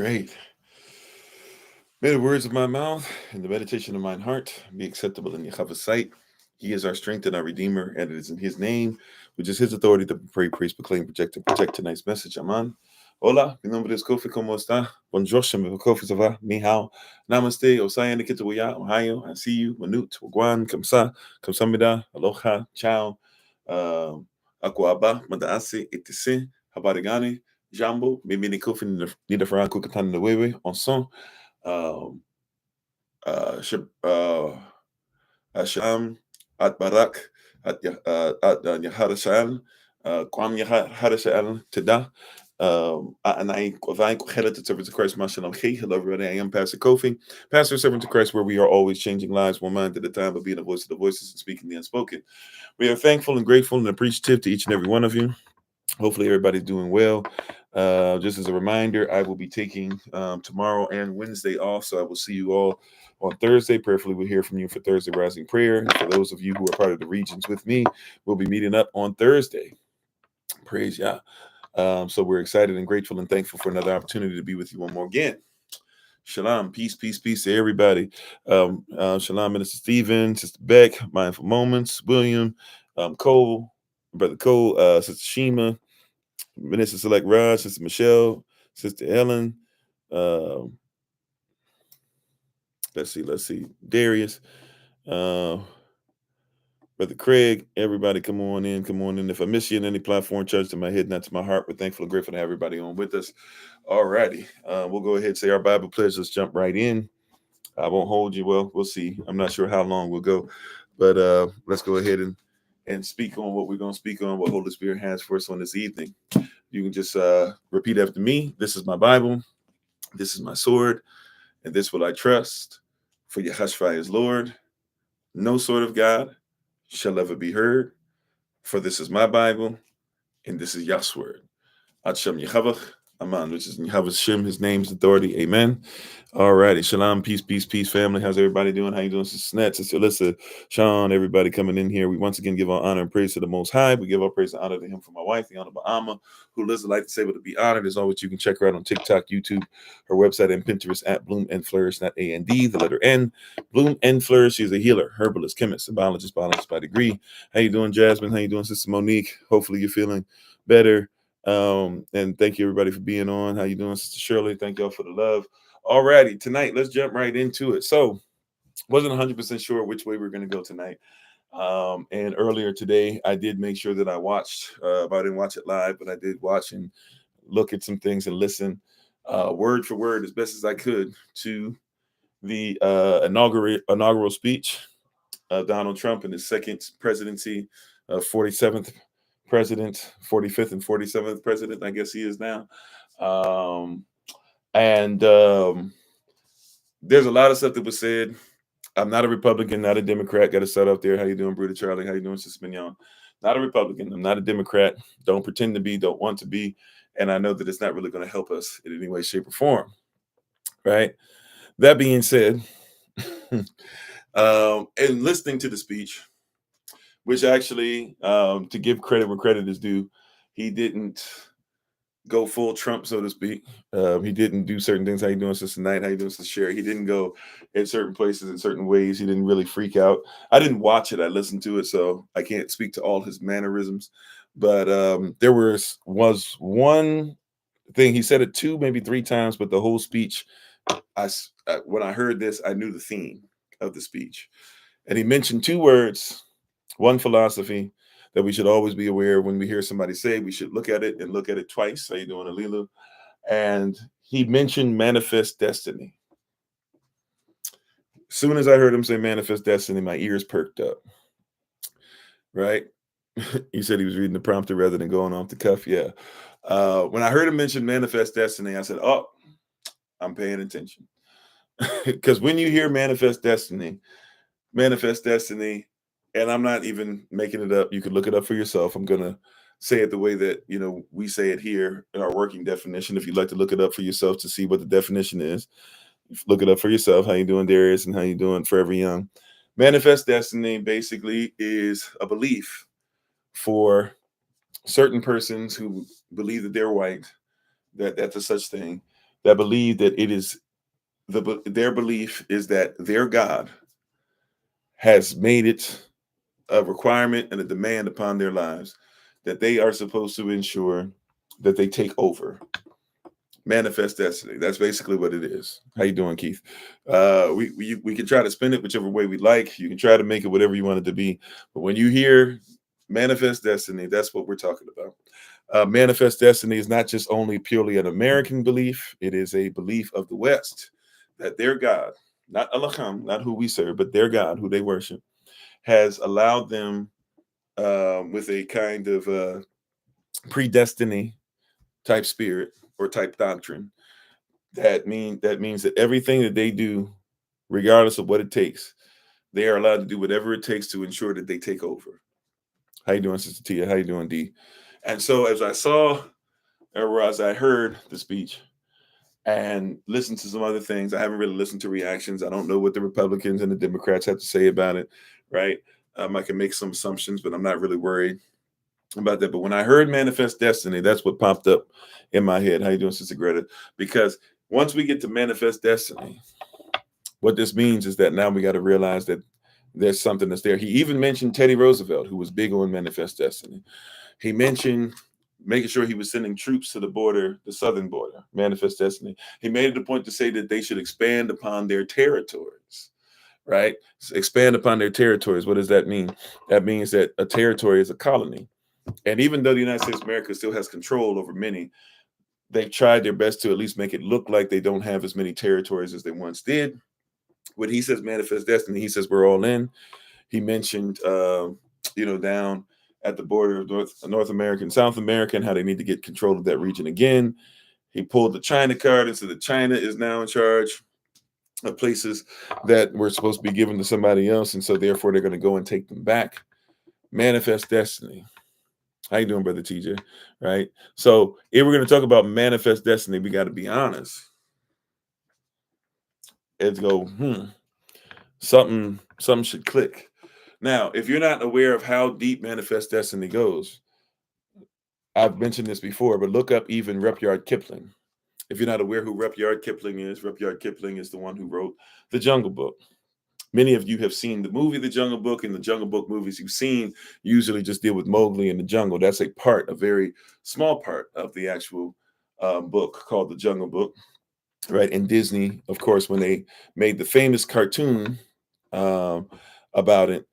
right. May the words of my mouth and the meditation of mine heart be acceptable in Yahavah's sight. He is our strength and our redeemer, and it is in his name, which is his authority to pray, praise, proclaim, project, and protect tonight's message. Aman. Hola, mi nombre es Kofi, ¿cómo está? Bonjour, je m'appelle Kofi, ça va? Ni hao. Namaste, Osaya, Nikita, Ohio, I see you, Manut, Wagwan, Kamsa, Kamsamida, Aloha, Ciao, Akuaba, Madaase, Etise, Habarigani, Jambo, Mimi Kofi, Nida Franco, Katana Wewe, Ensemble. um, Shalom, at Barak, at Yahashavai, Kwam Yahashavai, Tada. And I headed to Servants of Christ, Mashalom. Hey, hello, everybody. I am Pastor Kofi, Pastor of Servants of Christ, where we are always changing lives one mind at a time, but being a voice of the voices and speaking the unspoken. We are thankful and grateful and appreciative to each and every one of you. Hopefully everybody's doing well. Just as a reminder, I will be taking tomorrow and Wednesday off, so I will see you all on Thursday. Prayerfully, we'll hear from you for Thursday Rising Prayer. And for those of you who are part of the regions with me, we'll be meeting up on Thursday. Praise Yah. So we're excited and grateful and thankful for another opportunity to be with you one more again. Shalom, peace, peace, peace to everybody. Shalom, Minister Stephen, Sister Beck, Mindful Moments, William, Cole, Brother Cole, Sister Shima, Minister Select Raj, Sister Michelle, Sister Ellen. Let's see. Darius, Brother Craig, everybody come on in. If I miss you in any platform, church, to my head, not to my heart, we're thankful and grateful to have everybody on with us. All righty. We'll go ahead and say our Bible pledge. Let's jump right in. I won't hold you. Well, we'll see. I'm not sure how long we'll go, but let's go ahead and speak on what we're going to speak on, what Holy Spirit has for us on this evening. You can just repeat after me. This is my Bible. This is my sword. And this will I trust. For Yahashavai is Lord. No sword of God shall ever be heard. For this is my Bible. And this is Yah's word. Adshem Yahavah. Aman, which is Yahavah's Shem, his name's authority. Amen. All righty. Shalom, peace, peace, peace, family. How's everybody doing? How you doing, Sister Snett, Sister Alyssa, Sean, everybody coming in here. We once again give our honor and praise to the Most High. We give our praise and honor to him for my wife, the Honorable Alma, who lives a life that's able to be honored. As always, you can check her out on TikTok, YouTube, her website, and Pinterest at Bloom and Flourish, not A-N-D, the letter N. Bloom and Flourish. She's a healer, herbalist, chemist, and biologist by degree. How you doing, Jasmine? How you doing, Sister Monique? Hopefully you're feeling better. And thank you everybody for being on. How you doing, Sister Shirley? Thank y'all for the love. Alrighty, tonight let's jump right into it. So wasn't 100% sure which way we are going to go tonight. And earlier today I did make sure that I watched, but I didn't watch it live, but I did watch and look at some things and listen word for word as best as I could to the inaugural speech of Donald Trump in his second presidency, 47th president, 45th and 47th president, I guess he is now. There's a lot of stuff that was said. I'm not a Republican, not a Democrat. Got to start out there. How you doing, Bruder Charlie? How you doing, Sister Mignon? Not a Republican. I'm not a Democrat. Don't pretend to be, don't want to be. And I know that it's not really going to help us in any way, shape, or form. Right? That being said, and listening to the speech, which actually, to give credit where credit is due, he didn't go full Trump, so to speak. He didn't do certain things. How you doing, Sister Knight? How you doing, Sister Sherry? He didn't go in certain places in certain ways. He didn't really freak out. I didn't watch it. I listened to it, so I can't speak to all his mannerisms. But there was one thing. He said it 2, maybe 3 times, but the whole speech, when I heard this, I knew the theme of the speech. And he mentioned 2 words, one philosophy that we should always be aware of when we hear somebody say. We should look at it and look at it twice. How you doing, Alilu? And he mentioned manifest destiny. As soon as I heard him say manifest destiny, my ears perked up. Right? He said he was reading the prompter rather than going off the cuff. Yeah. When I heard him mention manifest destiny, I said, oh, I'm paying attention. Because when you hear manifest destiny, and I'm not even making it up. You could look it up for yourself. I'm going to say it the way that, we say it here in our working definition. If you'd like to look it up for yourself to see what the definition is, look it up for yourself. How you doing, Darius? And how you doing, Forever Young? Manifest destiny basically is a belief for certain persons who believe that they're white, that that's a such thing, that believe that it is their belief is that their God has made it a requirement and a demand upon their lives that they are supposed to ensure that they take over. Manifest destiny. That's basically what it is. How you doing, Keith? We can try to spin it whichever way we like. You can try to make it whatever you want it to be. But when you hear manifest destiny, that's what we're talking about. Manifest destiny is not just only purely an American belief. It is a belief of the West that their God, not Allaham, not who we serve, but their God, who they worship, has allowed them with a kind of predestiny type spirit or type doctrine. That means that everything that they do, regardless of what it takes, they are allowed to do whatever it takes to ensure that they take over. How you doing, Sister Tia? How you doing, D? And so as I saw, or as I heard the speech and listened to some other things, I haven't really listened to reactions. I don't know what the Republicans and the Democrats have to say about it, right? I can make some assumptions, but I'm not really worried about that. But when I heard manifest destiny, that's what popped up in my head. How you doing, Sister Greta? Because once we get to manifest destiny, what this means is that now we got to realize that there's something that's there. He even mentioned Teddy Roosevelt, who was big on manifest destiny. He mentioned making sure he was sending troops to the border, the southern border, manifest destiny. He made it a point to say that they should expand upon their territories, right? So expand upon their territories. What does that mean? That means that a territory is a colony. And even though the United States of America still has control over many, they've tried their best to at least make it look like they don't have as many territories as they once did. When he says manifest destiny, he says we're all in. He mentioned, down at the border of North America and South America and how they need to get control of that region again. He pulled the China card and said that China is now in charge of places that were supposed to be given to somebody else, and so therefore they're going to go and take them back. Manifest destiny. How you doing, Brother TJ? Right? So if we're going to talk about manifest destiny, we got to be honest. It's go, something should click. Now, if you're not aware of how deep manifest destiny goes, I've mentioned this before, but look up even Rudyard Kipling. If you're not aware who Rudyard Kipling is the one who wrote The Jungle Book. Many of you have seen the movie The Jungle Book, and the Jungle Book movies you've seen usually just deal with Mowgli in the jungle. That's a very small part of the actual book called The Jungle Book, right? And Disney, of course, when they made the famous cartoon about it,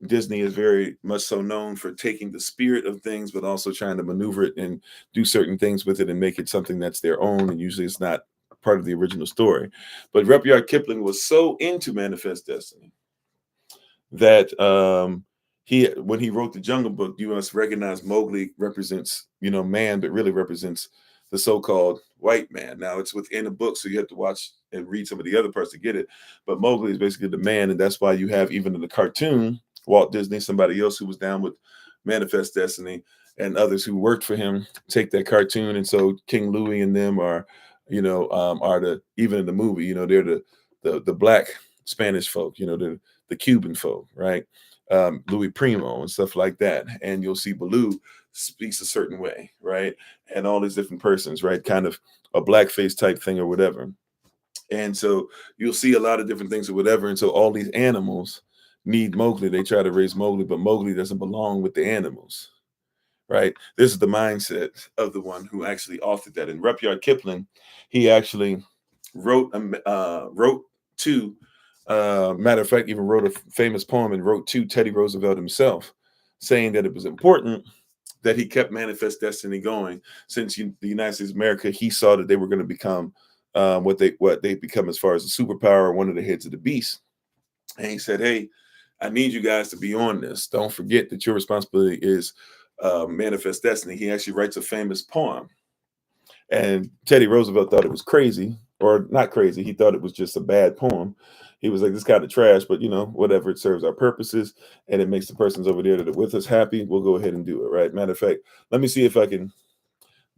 Disney is very much so known for taking the spirit of things, but also trying to maneuver it and do certain things with it and make it something that's their own. And usually it's not part of the original story. But Rudyard Kipling was so into manifest destiny that when he wrote The Jungle Book, you must recognize Mowgli represents, man, but really represents the so-called white man. Now it's within a book, so you have to watch and read some of the other parts to get it. But Mowgli is basically the man, and that's why you have, even in the cartoon, Walt Disney, somebody else who was down with manifest destiny, and others who worked for him take that cartoon. And so King Louis and them are even in the movie, they're the black Spanish folk, the Cuban folk, right? Louis Primo and stuff like that. And you'll see Baloo speaks a certain way, right? And all these different persons, right? Kind of a blackface type thing or whatever. And so you'll see a lot of different things or whatever. And so all these animals need Mowgli. They try to raise Mowgli, but Mowgli doesn't belong with the animals, right? This is the mindset of the one who actually authored that. And Rudyard Kipling, he actually wrote to, matter of fact, even wrote a famous poem and wrote to Teddy Roosevelt himself, saying that it was important that he kept manifest destiny going, since the United States of America, he saw that they were going to become what they become as far as a superpower, one of the heads of the beast. And he said, hey, I need you guys to be on this. Don't forget that your responsibility is manifest destiny. He actually writes a famous poem. And Teddy Roosevelt thought it was crazy, or not crazy. He thought it was just a bad poem. He was like, this kind of trash, but whatever, it serves our purposes and it makes the persons over there that are with us happy. We'll go ahead and do it, right? Matter of fact, let me see if I can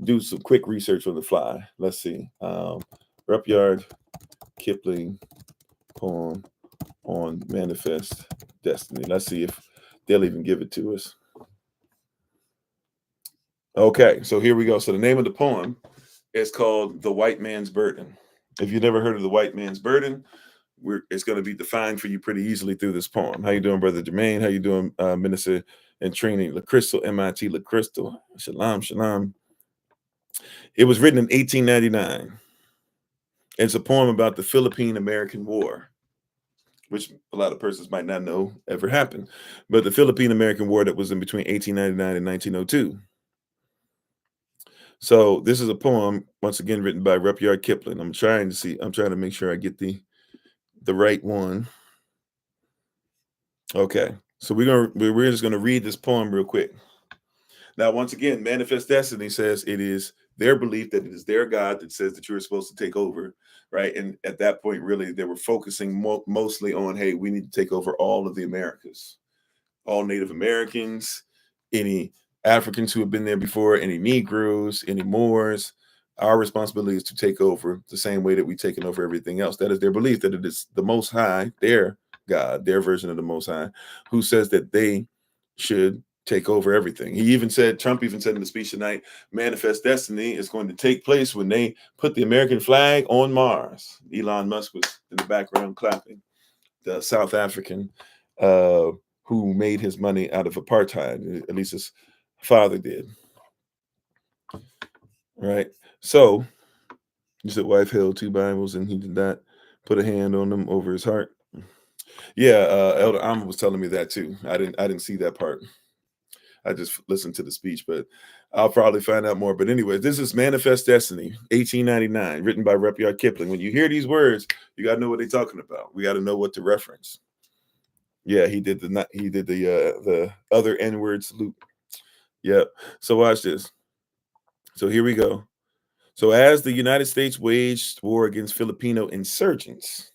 do some quick research on the fly. Let's see. Rudyard Kipling poem on manifest destiny. Let's see if they'll even give it to us. Okay, so here we go. So the name of the poem It's called The White Man's Burden. If you've never heard of The White Man's Burden, it's going to be defined for you pretty easily through this poem. How you doing, Brother Jermaine? How you doing, Minister and Training LaCrystal, MIT LaCrystal? Shalom, shalom. It was written in 1899. It's a poem about the Philippine-American War, which a lot of persons might not know ever happened. But the Philippine-American War that was in between 1899 and 1902. So this is a poem, once again, written by Rudyard Kipling. I'm trying to make sure I get the right one. Okay, so we're just gonna read this poem real quick. Now, once again, Manifest Destiny says it is their belief that it is their God that says that you're supposed to take over, right? And at that point, really, they were focusing mostly on, hey, we need to take over all of the Americas, all Native Americans, any Africans who have been there before, any Negroes, any Moors. Our responsibility is to take over the same way that we've taken over everything else. That is their belief that it is the Most High, their God, their version of the Most High, who says that they should take over everything. Trump even said in the speech tonight, Manifest Destiny is going to take place when they put the American flag on Mars. Elon Musk was in the background clapping. The South African who made his money out of apartheid, at least his father did. Right? So, you said wife held 2 Bibles and he did not put a hand on them over his heart. Yeah, Elder Amma was telling me that too. I didn't see that part. I just listened to the speech, but I'll probably find out more. But anyway, this is Manifest Destiny, 1899, written by Rudyard Kipling. When you hear these words, you got to know what they're talking about. We got to know what to reference. Yeah, he did the other N-word salute. Yep. So watch this. So here we go. So as the United States waged war against Filipino insurgents,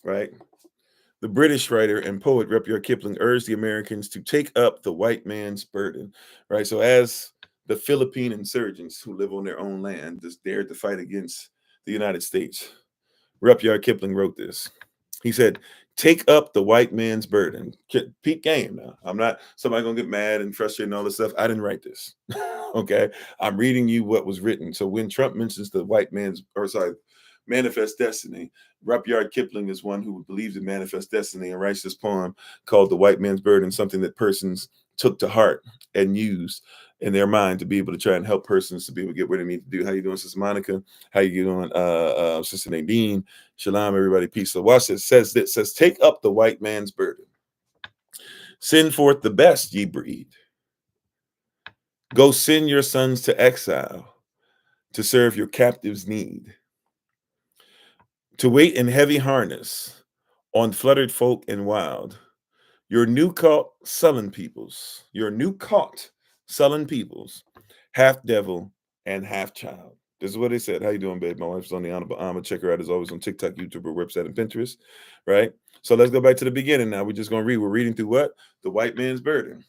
right? The British writer and poet Rudyard Kipling urged the Americans to take up the white man's burden, right? So as the Philippine insurgents who live on their own land just dared to fight against the United States, Rudyard Kipling wrote this. He said, take up the white man's burden. Peak game now. I'm not somebody gonna get mad and frustrated and all this stuff. I didn't write this. Okay. I'm reading you what was written. So when Trump mentions the Manifest Destiny, Rudyard Kipling is one who believes in Manifest Destiny and writes this poem called The White Man's Burden, something that persons took to heart and used in their mind to be able to try and help persons to be able to get where they need to do. How you doing, Sister Monica? How you doing, Sister Nadine? Shalom, everybody. Peace. So watch this. Says, take up the white man's burden. Send forth the best, ye breed. Go send your sons to exile to serve your captives' need. To wait in heavy harness on fluttered folk and wild. Your new caught sullen peoples, half devil and half child. This is what they said. How you doing, babe? My wife's on the Honorable Alma. Check her out as always on TikTok, YouTube, her website, and Pinterest. Right? So let's go back to the beginning now. We're just going to read. We're reading through what? The White Man's Burden.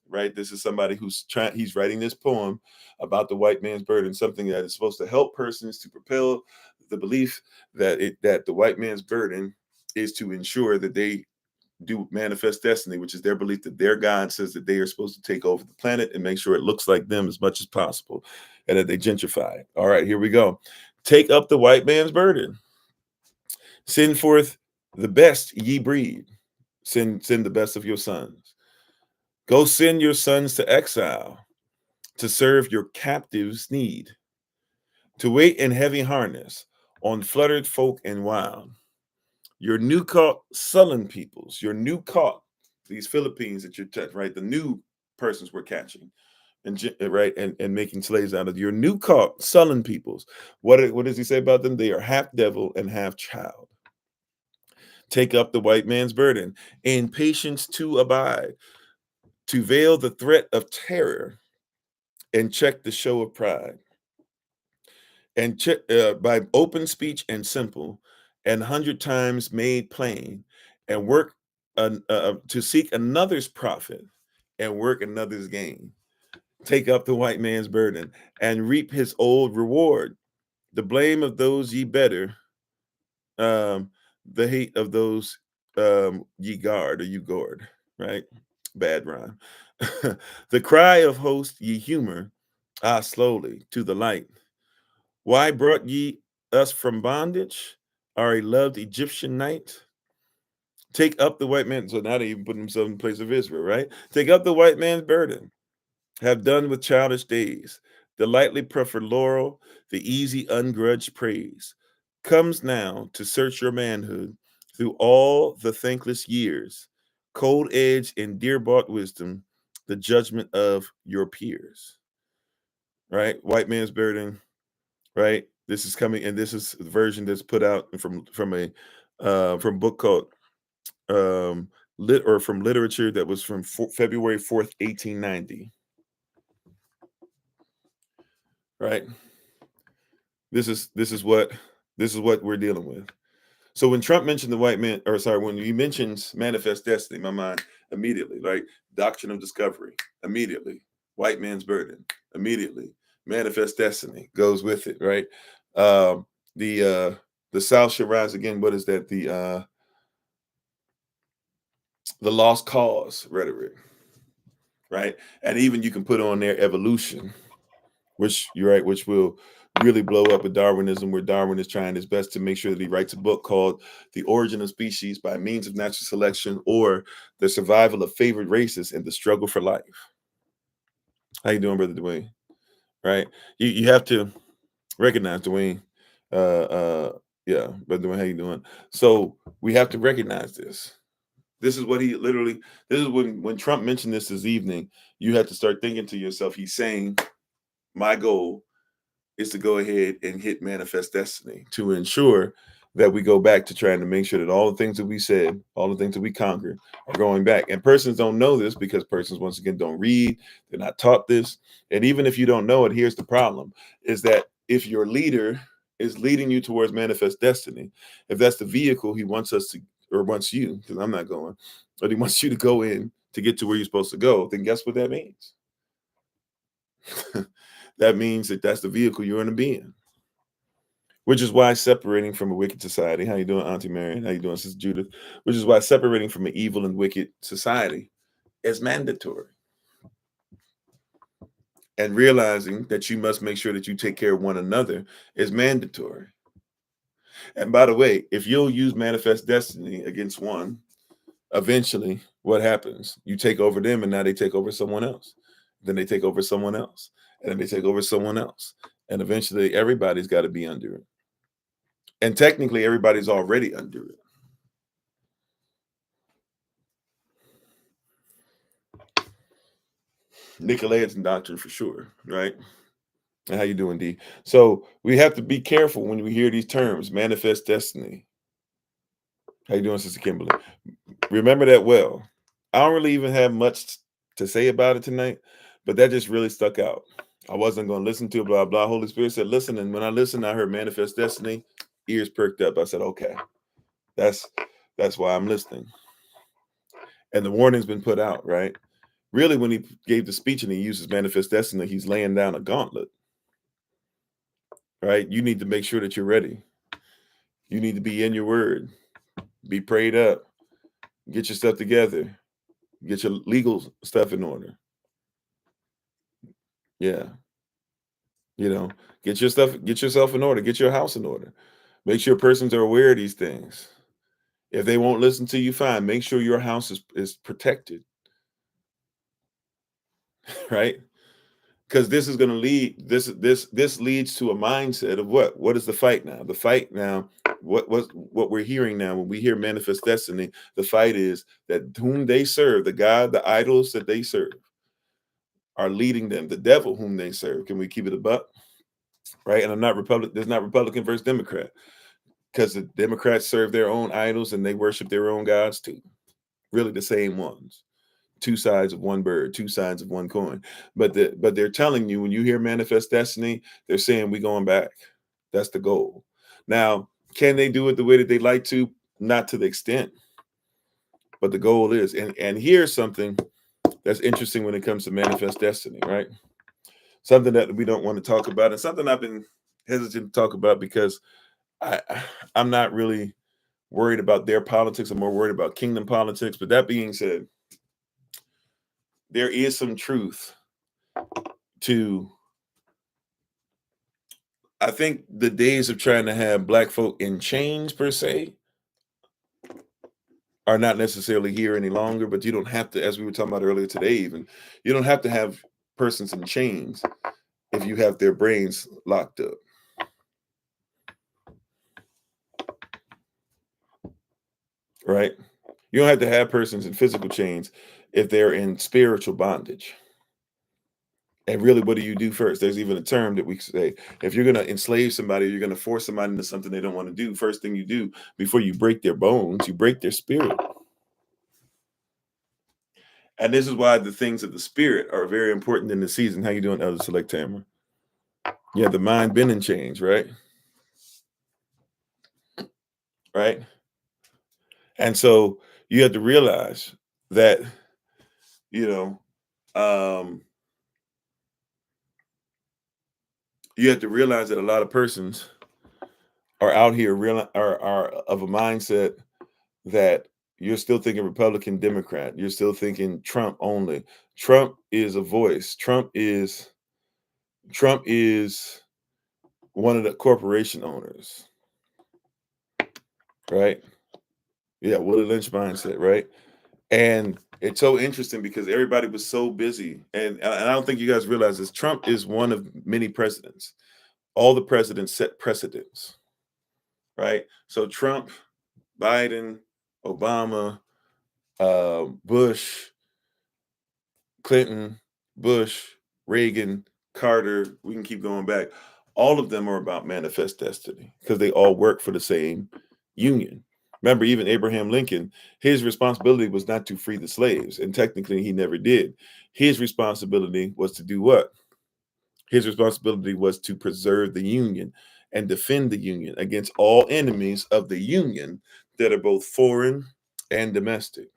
Right? This is somebody he's writing this poem about the white man's burden, something that is supposed to help persons to propel the belief that the white man's burden is to ensure that they do manifest destiny, which is their belief that their God says that they are supposed to take over the planet and make sure it looks like them as much as possible, and that they gentrify it. All right, here we go. Take up the white man's burden. Send forth the best ye breed. Send the best of your sons. Go send your sons to exile to serve your captives' need. To wait in heavy harness on fluttered folk and wild. Your new caught sullen peoples, these Philippines that you're touching, right? The new persons we're catching and making slaves out of your new caught sullen peoples. What does he say about them? They are half devil and half child. Take up the white man's burden, in patience to abide, to veil the threat of terror and check the show of pride. And by open speech and simple, and 100 times made plain, and work to seek another's profit and work another's gain. Take up the white man's burden and reap his old reward. The blame of those ye better, the hate of those ye guard or you gourd, right? Bad rhyme. The cry of host ye humor, slowly to the light. Why brought ye us from bondage? Are a loved Egyptian knight? Take up the white man. So now they even put themselves in the place of Israel, right? Take up the white man's burden. Have done with childish days. The lightly preferred laurel, the easy ungrudged praise, comes now to search your manhood through all the thankless years, cold edge and dear bought wisdom, the judgment of your peers. Right? White man's burden, right? This is coming, and this is the version that's put out from a from a book called from literature that was from February 4th, 1890. Right? This is what we're dealing with. So when Trump mentioned the white man, or sorry, when he mentions manifest destiny, my mind immediately, right? Doctrine of discovery, immediately. White man's burden, immediately. Manifest destiny goes with it, right? Um, the South should rise again. What is that? The lost cause rhetoric, right? And even you can put on there evolution, which you're right, which will really blow up with Darwinism, where Darwin is trying his best to make sure that he writes a book called The Origin of Species by Means of Natural Selection, or The Survival of Favored Races and the Struggle for Life. How you doing, Brother Dwayne? Right? You have to recognize, Dwayne. Yeah, Brother Dwayne, how you doing? So we have to recognize this. This is what he literally, this is when Trump mentioned this evening, you have to start thinking to yourself, he's saying, my goal is to go ahead and hit manifest destiny to ensure that we go back to trying to make sure that all the things that we said, all the things that we conquered are going back. And persons don't know this because persons, once again, don't read. They're not taught this. And even if you don't know it, here's the problem, is that if your leader is leading you towards manifest destiny, if that's the vehicle he wants us to, or wants you, because I'm not going, but he wants you to go in to get to where you're supposed to go, then guess what that means? That means that that's the vehicle you're going to be in. Which is why separating from a wicked society. How you doing, Auntie Marion? How you doing, Sister Judith? Which is why separating from an evil and wicked society is mandatory. And realizing that you must make sure that you take care of one another is mandatory. And by the way, if you'll use manifest destiny against one, eventually what happens? You take over them, and now they take over someone else. Then they take over someone else. And then they take over someone else. And eventually everybody's got to be under it. And technically everybody's already under it. Nicolaitan doctrine for sure, right? How you doing, D? So we have to be careful when we hear these terms, manifest destiny. How you doing, Sister Kimberly? Remember that well. I don't really even have much to say about it tonight, but that just really stuck out. I wasn't going to listen to it, blah, blah. Holy Spirit said, listen. And when I listened, I heard manifest destiny, ears perked up. I said, okay, that's why I'm listening. And the warning's been put out, right? Really, when he gave the speech and he uses manifest destiny, he's laying down a gauntlet. Right? You need to make sure that you're ready. You need to be in your word, be prayed up, get your stuff together, get your legal stuff in order. Yeah. Get yourself in order, get your house in order. Make sure persons are aware of these things. If they won't listen to you, fine. Make sure your house is protected. Right? Because this is going to lead, this leads to a mindset of what is the fight now? The fight now, what we're hearing now when we hear manifest destiny, the fight is that whom they serve, the God, the idols that they serve are leading them, the devil whom they serve. Can we keep it a buck? Right? And there's not Republican versus Democrat, because the Democrats serve their own idols and they worship their own gods too. Really the same ones. Two sides of one bird, two sides of one coin. But they're telling you, when you hear manifest destiny, they're saying we're going back. That's the goal. Now, can they do it the way that they like to? Not to the extent. But the goal is, and here's something that's interesting when it comes to manifest destiny, right? Something that we don't want to talk about, and something I've been hesitant to talk about because I'm not really worried about their politics. I'm more worried about kingdom politics. But that being said, there is some truth to I think the days of trying to have black folk in chains per se are not necessarily here any longer, but you don't have to, as we were talking about earlier today, even, you don't have to have persons in chains if you have their brains locked up. Right? You don't have to have persons in physical chains if they're in spiritual bondage. And really, what do you do first? There's even a term that we say, if you're going to enslave somebody, or you're going to force somebody into something they don't want to do, first thing you do before you break their bones, you break their spirit. And this is why the things of the spirit are very important in the season. How you doing, Elder Select Tamara? Yeah, the mind been in change, right? Right? And so you have to realize that, you know, you have to realize that a lot of persons are out here are of a mindset that you're still thinking Republican, Democrat. You're still thinking Trump only. Trump is a voice. Trump is one of the corporation owners, right? Yeah, Willie Lynch mindset, right? And it's so interesting because everybody was so busy, and I don't think you guys realize this. Trump is one of many presidents. All the presidents set precedents, right? So Trump, Biden, Obama, Bush, Clinton, Bush, Reagan, Carter, we can keep going back. All of them are about manifest destiny because they all work for the same union. Remember, even Abraham Lincoln, his responsibility was not to free the slaves, and technically he never did. His responsibility was to do what? His responsibility was to preserve the union and defend the union against all enemies of the union that are both foreign and domestic.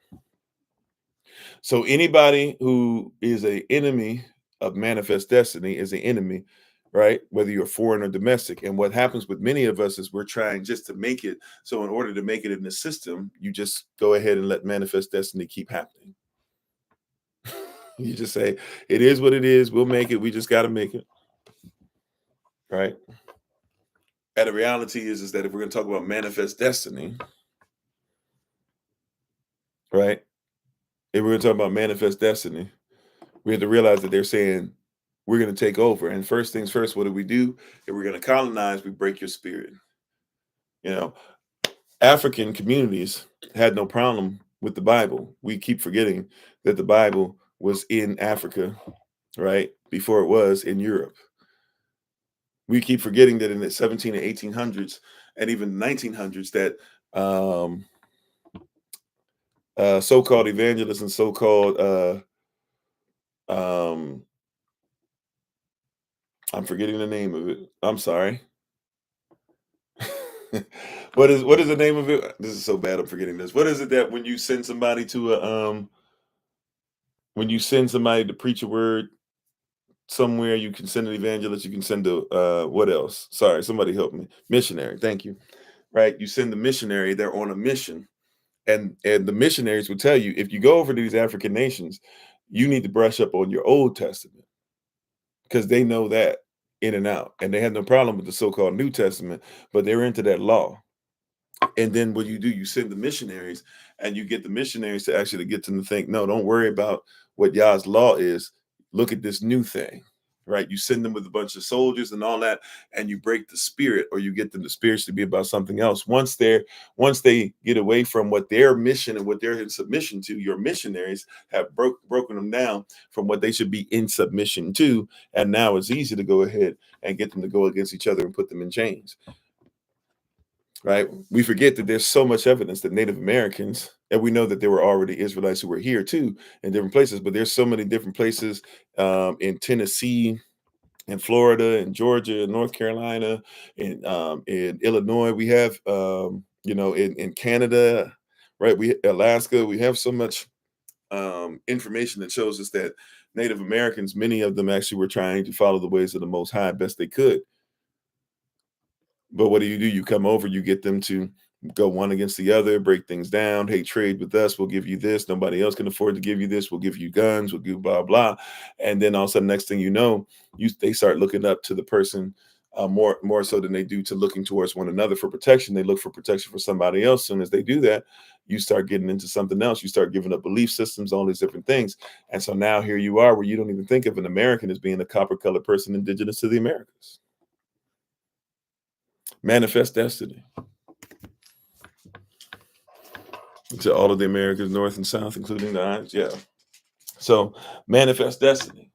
So anybody who is an enemy of manifest destiny is an enemy, right? Whether you're foreign or domestic. And what happens with many of us is we're trying just to make it. So in order to make it in the system, you just go ahead and let manifest destiny keep happening. You just say, it is what it is. We'll make it. We just got to make it. Right. And the reality is that if we're going to talk about manifest destiny, right? If we're going to talk about manifest destiny, we have to realize that they're saying we're going to take over. And first things first, what do? If we're going to colonize, we break your spirit. You know, African communities had no problem with the Bible. We keep forgetting that the Bible was in Africa, right? Before it was in Europe. We keep forgetting that in the 17 and 1800s and even 1900s that so-called evangelists and so-called I'm forgetting the name of it. I'm sorry. What is the name of it? This is so bad. I'm forgetting this. What is it that when you send somebody to when you send somebody to preach a word somewhere, you can send an evangelist, you can send a what else? Sorry, somebody help me. Missionary. Thank you. Right? You send the missionary, they're on a mission. And the missionaries will tell you, if you go over to these African nations, you need to brush up on your Old Testament because they know that in and out. And they have no problem with the so-called New Testament, but they're into that law. And then what you do, you send the missionaries and you get the missionaries to actually get them to think, no, don't worry about what Yah's law is. Look at this new thing, right? You send them with a bunch of soldiers and all that, and you break the spirit, or you get them the spirits to be about something else. Once they get away from what their mission and what they're in submission to, your missionaries have broken them down from what they should be in submission to. And now it's easy to go ahead and get them to go against each other and put them in chains. Right? We forget that there's so much evidence that Native Americans, and we know that there were already Israelites who were here too in different places, but there's so many different places in Tennessee, in Florida, in Georgia, in North Carolina, in Illinois. We have in Canada, right? Alaska. We have so much information that shows us that Native Americans, many of them actually were trying to follow the ways of the Most High best they could. But what do? You come over, you get them to go one against the other, break things down. Hey, trade with us. We'll give you this. Nobody else can afford to give you this. We'll give you guns. We'll give blah, blah. And then all of a sudden, next thing you know, they start looking up to the person more so than they do to looking towards one another for protection. They look for protection for somebody else. As soon as they do that, you start getting into something else. You start giving up belief systems, all these different things. And so now here you are where you don't even think of an American as being a copper-colored person indigenous to the Americas. Manifest destiny. To all of the Americas, North and South, including the Islands. Yeah. So manifest destiny.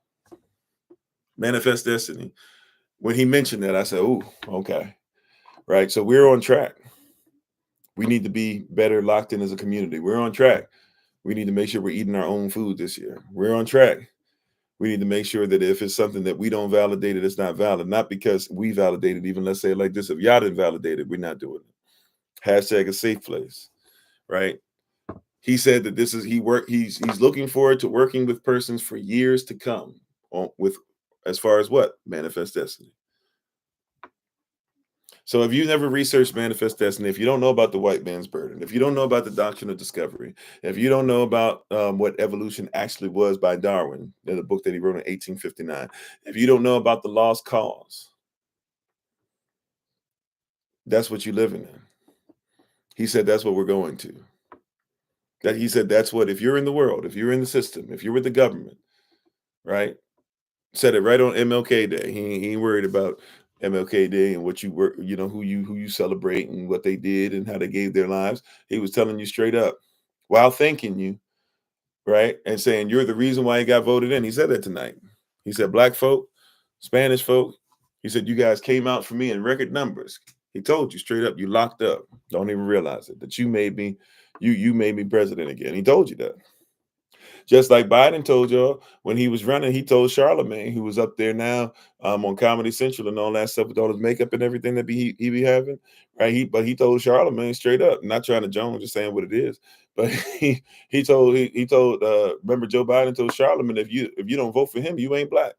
Manifest destiny. When he mentioned that, I said, "Oh, okay." Right. So we're on track. We need to be better locked in as a community. We're on track. We need to make sure we're eating our own food this year. We're on track. We need to make sure that if it's something that we don't validate it, it's not valid. Not because we validated, even let's say it like this, if y'all didn't validate it, we're not doing it. Hashtag #ASafePlace. Right. He said that he's looking forward to working with persons for years to come with as far as what? Manifest destiny. So if you never researched manifest destiny, if you don't know about the white man's burden, if you don't know about the doctrine of discovery, if you don't know about what evolution actually was by Darwin in the book that he wrote in 1859, if you don't know about the lost cause, that's what you're living in. He said that's what we're going to. That he said that's what, if you're in the world, if you're in the system, if you're with the government, right? Said it right on MLK Day. He ain't worried about MLK Day and what you were, who you celebrate and what they did and how they gave their lives. He was telling you straight up while thanking you, right? And saying you're the reason why he got voted in. He said that tonight. He said, black folk, Spanish folk, he said, you guys came out for me in record numbers. He told you straight up, you locked up. Don't even realize it, that you made me president again. He told you that. Just like Biden told y'all when he was running, he told Charlemagne, who was up there now on Comedy Central and all that stuff with all his makeup and everything that he be having, right? But he told Charlemagne straight up, not trying to Jones, just saying what it is. But he told remember Joe Biden told Charlemagne, if you don't vote for him, you ain't black.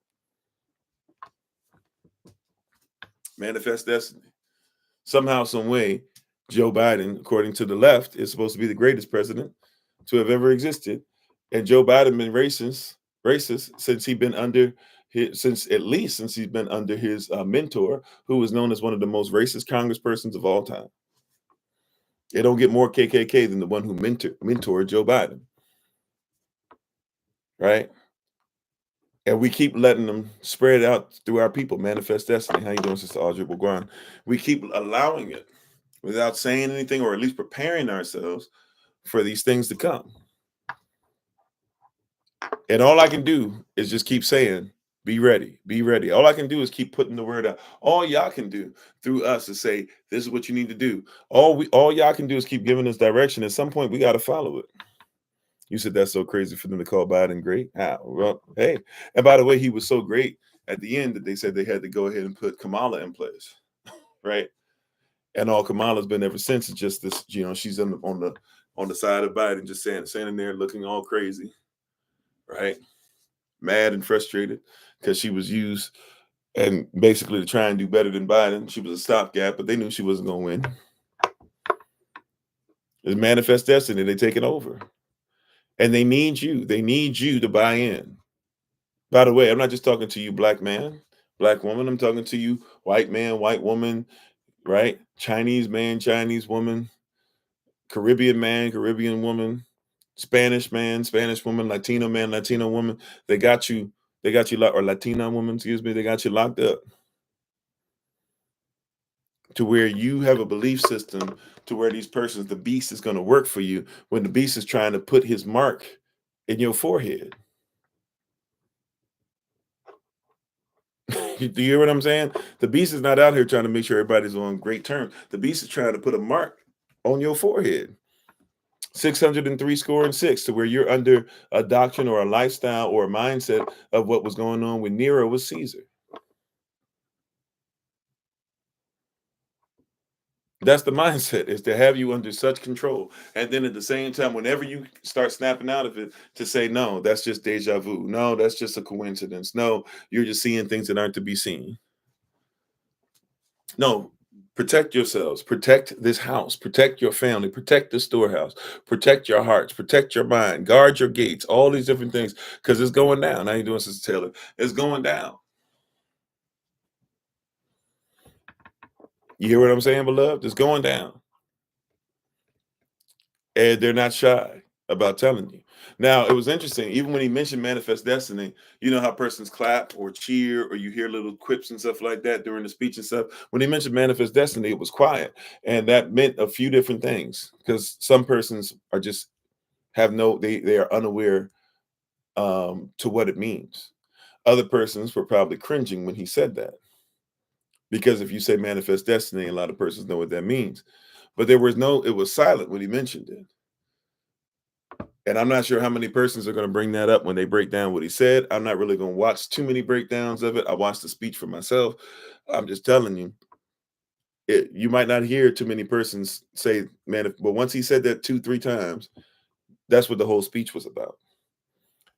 Manifest destiny. Somehow, some way, Joe Biden, according to the left, is supposed to be the greatest president to have ever existed. And Joe Biden been racist since he's been under since he's been under his mentor, who was known as one of the most racist congresspersons of all time. It don't get more KKK than the one who mentored Joe Biden, right? And we keep letting them spread out through our people. Manifest destiny. How you doing, Sister Audrey Bourgoin? We keep allowing it without saying anything, or at least preparing ourselves for these things to come. And all I can do is just keep saying, be ready, be ready. All I can do is keep putting the word out. All y'all can do through us is say, this is what you need to do. All y'all can do is keep giving us direction. At some point, we got to follow it. You said that's so crazy for them to call Biden great. Well, hey, and by the way, he was so great at the end that they said they had to go ahead and put Kamala in place, right? And all Kamala's been ever since is just this, she's on the side of Biden, just standing there looking all crazy, right? Mad and frustrated because she was used and basically to try and do better than Biden. She was a stopgap, but they knew she wasn't going to win. It's manifest destiny. They take it over. And they need you. They need you to buy in. By the way, I'm not just talking to you, black man, black woman. I'm talking to you, white man, white woman, right? Chinese man, Chinese woman, Caribbean man, Caribbean woman, Spanish man, Spanish woman, Latino man, Latino woman. They got you or Latina woman, excuse me, they got you locked up to where you have a belief system to where these persons, the beast is going to work for you when the beast is trying to put his mark in your forehead. Do you hear what I'm saying? The beast is not out here trying to make sure everybody's on great terms. The beast is trying to put a mark on your forehead. 603 score and 6 to where you're under a doctrine or a lifestyle or a mindset of what was going on when Nero was Caesar. That's the mindset, is to have you under such control. And then at the same time, whenever you start snapping out of it, to say, no, that's just deja vu. No, that's just a coincidence. No, you're just seeing things that aren't to be seen. No, protect yourselves. Protect this house. Protect your family. Protect the storehouse. Protect your hearts. Protect your mind. Guard your gates. All these different things, because it's going down. How you doing, Sister Taylor? It's going down. You hear what I'm saying, beloved? It's going down. And they're not shy about telling you. Now, it was interesting. Even when he mentioned manifest destiny, you know how persons clap or cheer, or you hear little quips and stuff like that during the speech and stuff. When he mentioned manifest destiny, it was quiet. And that meant a few different things, because some persons are just have no, they are unaware to what it means. Other persons were probably cringing when he said that, because if you say manifest destiny, a lot of persons know what that means. But it was silent when he mentioned it. And I'm not sure how many persons are going to bring that up when they break down what he said. I'm not really going to watch too many breakdowns of it. I watched the speech for myself. I'm just telling you, you might not hear too many persons say, man, but once he said that 2-3 times, that's what the whole speech was about.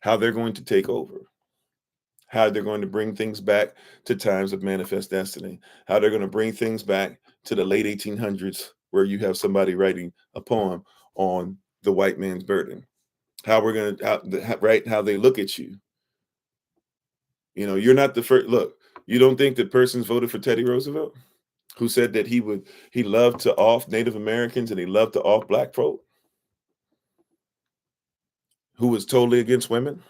How they're going to take over, how they're going to bring things back to times of manifest destiny, how they're going to bring things back to the late 1800s, where you have somebody writing a poem on the white man's burden. How we're going to, how they look at you. You know, you're not the first. Look, you don't think that persons voted for Teddy Roosevelt, who said that he loved to off Native Americans and he loved to off black folk, who was totally against women?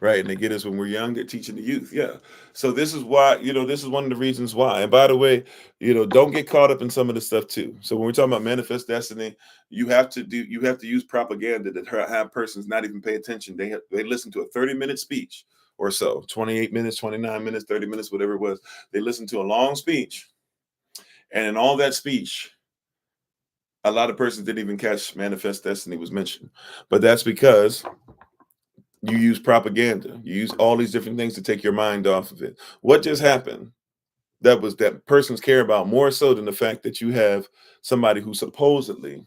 Right, and they get us when we're young. They're teaching the youth. Yeah. So this is why, this is one of the reasons why. And by the way, don't get caught up in some of this stuff too. So when we're talking about manifest destiny, you have to use propaganda that have persons not even pay attention. They listen to a 30-minute speech or so, 28 minutes, 29 minutes, 30 minutes, whatever it was. They listen to a long speech. And in all that speech, a lot of persons didn't even catch manifest destiny was mentioned. But that's because you use propaganda. You use all these different things to take your mind off of it. What just happened that persons care about more so than the fact that you have somebody who supposedly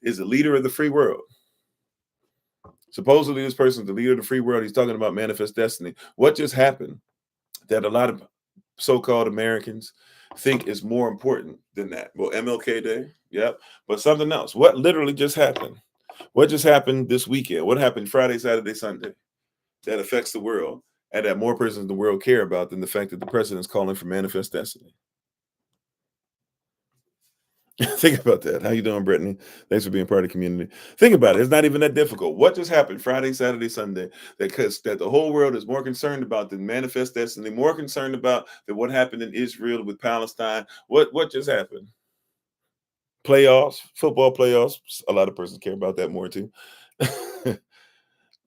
is the leader of the free world. Supposedly this person is the leader of the free world. He's talking about manifest destiny. What just happened that a lot of so-called Americans think is more important than that? Well, MLK Day, yep. But something else. What literally just happened? What just happened this weekend? What happened Friday, Saturday, Sunday that affects the world and that more persons in the world care about than the fact that the president is calling for manifest destiny? Think about that. How you doing, Brittany? Thanks for being part of the community. Think about it. It's not even that difficult. What just happened Friday, Saturday, Sunday that the whole world is more concerned about than manifest destiny, more concerned about than what happened in Israel with Palestine? What just happened? Playoffs, football playoffs. A lot of persons care about that more too.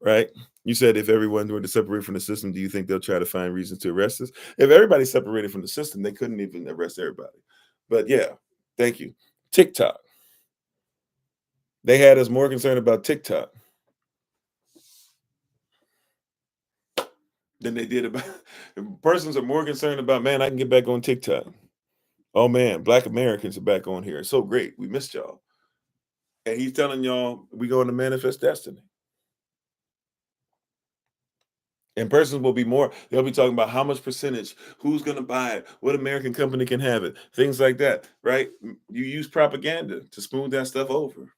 Right? You said if everyone were to separate from the system, do you think they'll try to find reasons to arrest us? If everybody separated from the system, they couldn't even arrest everybody. But yeah, thank you. TikTok. They had us more concerned about TikTok than they did about persons are more concerned about, man, I can get back on TikTok. Oh man, Black Americans are back on here. It's so great. We missed y'all. And he's telling y'all we going to manifest destiny. And persons will be they'll be talking about how much percentage, who's going to buy it, what American company can have it, things like that, right? You use propaganda to smooth that stuff over.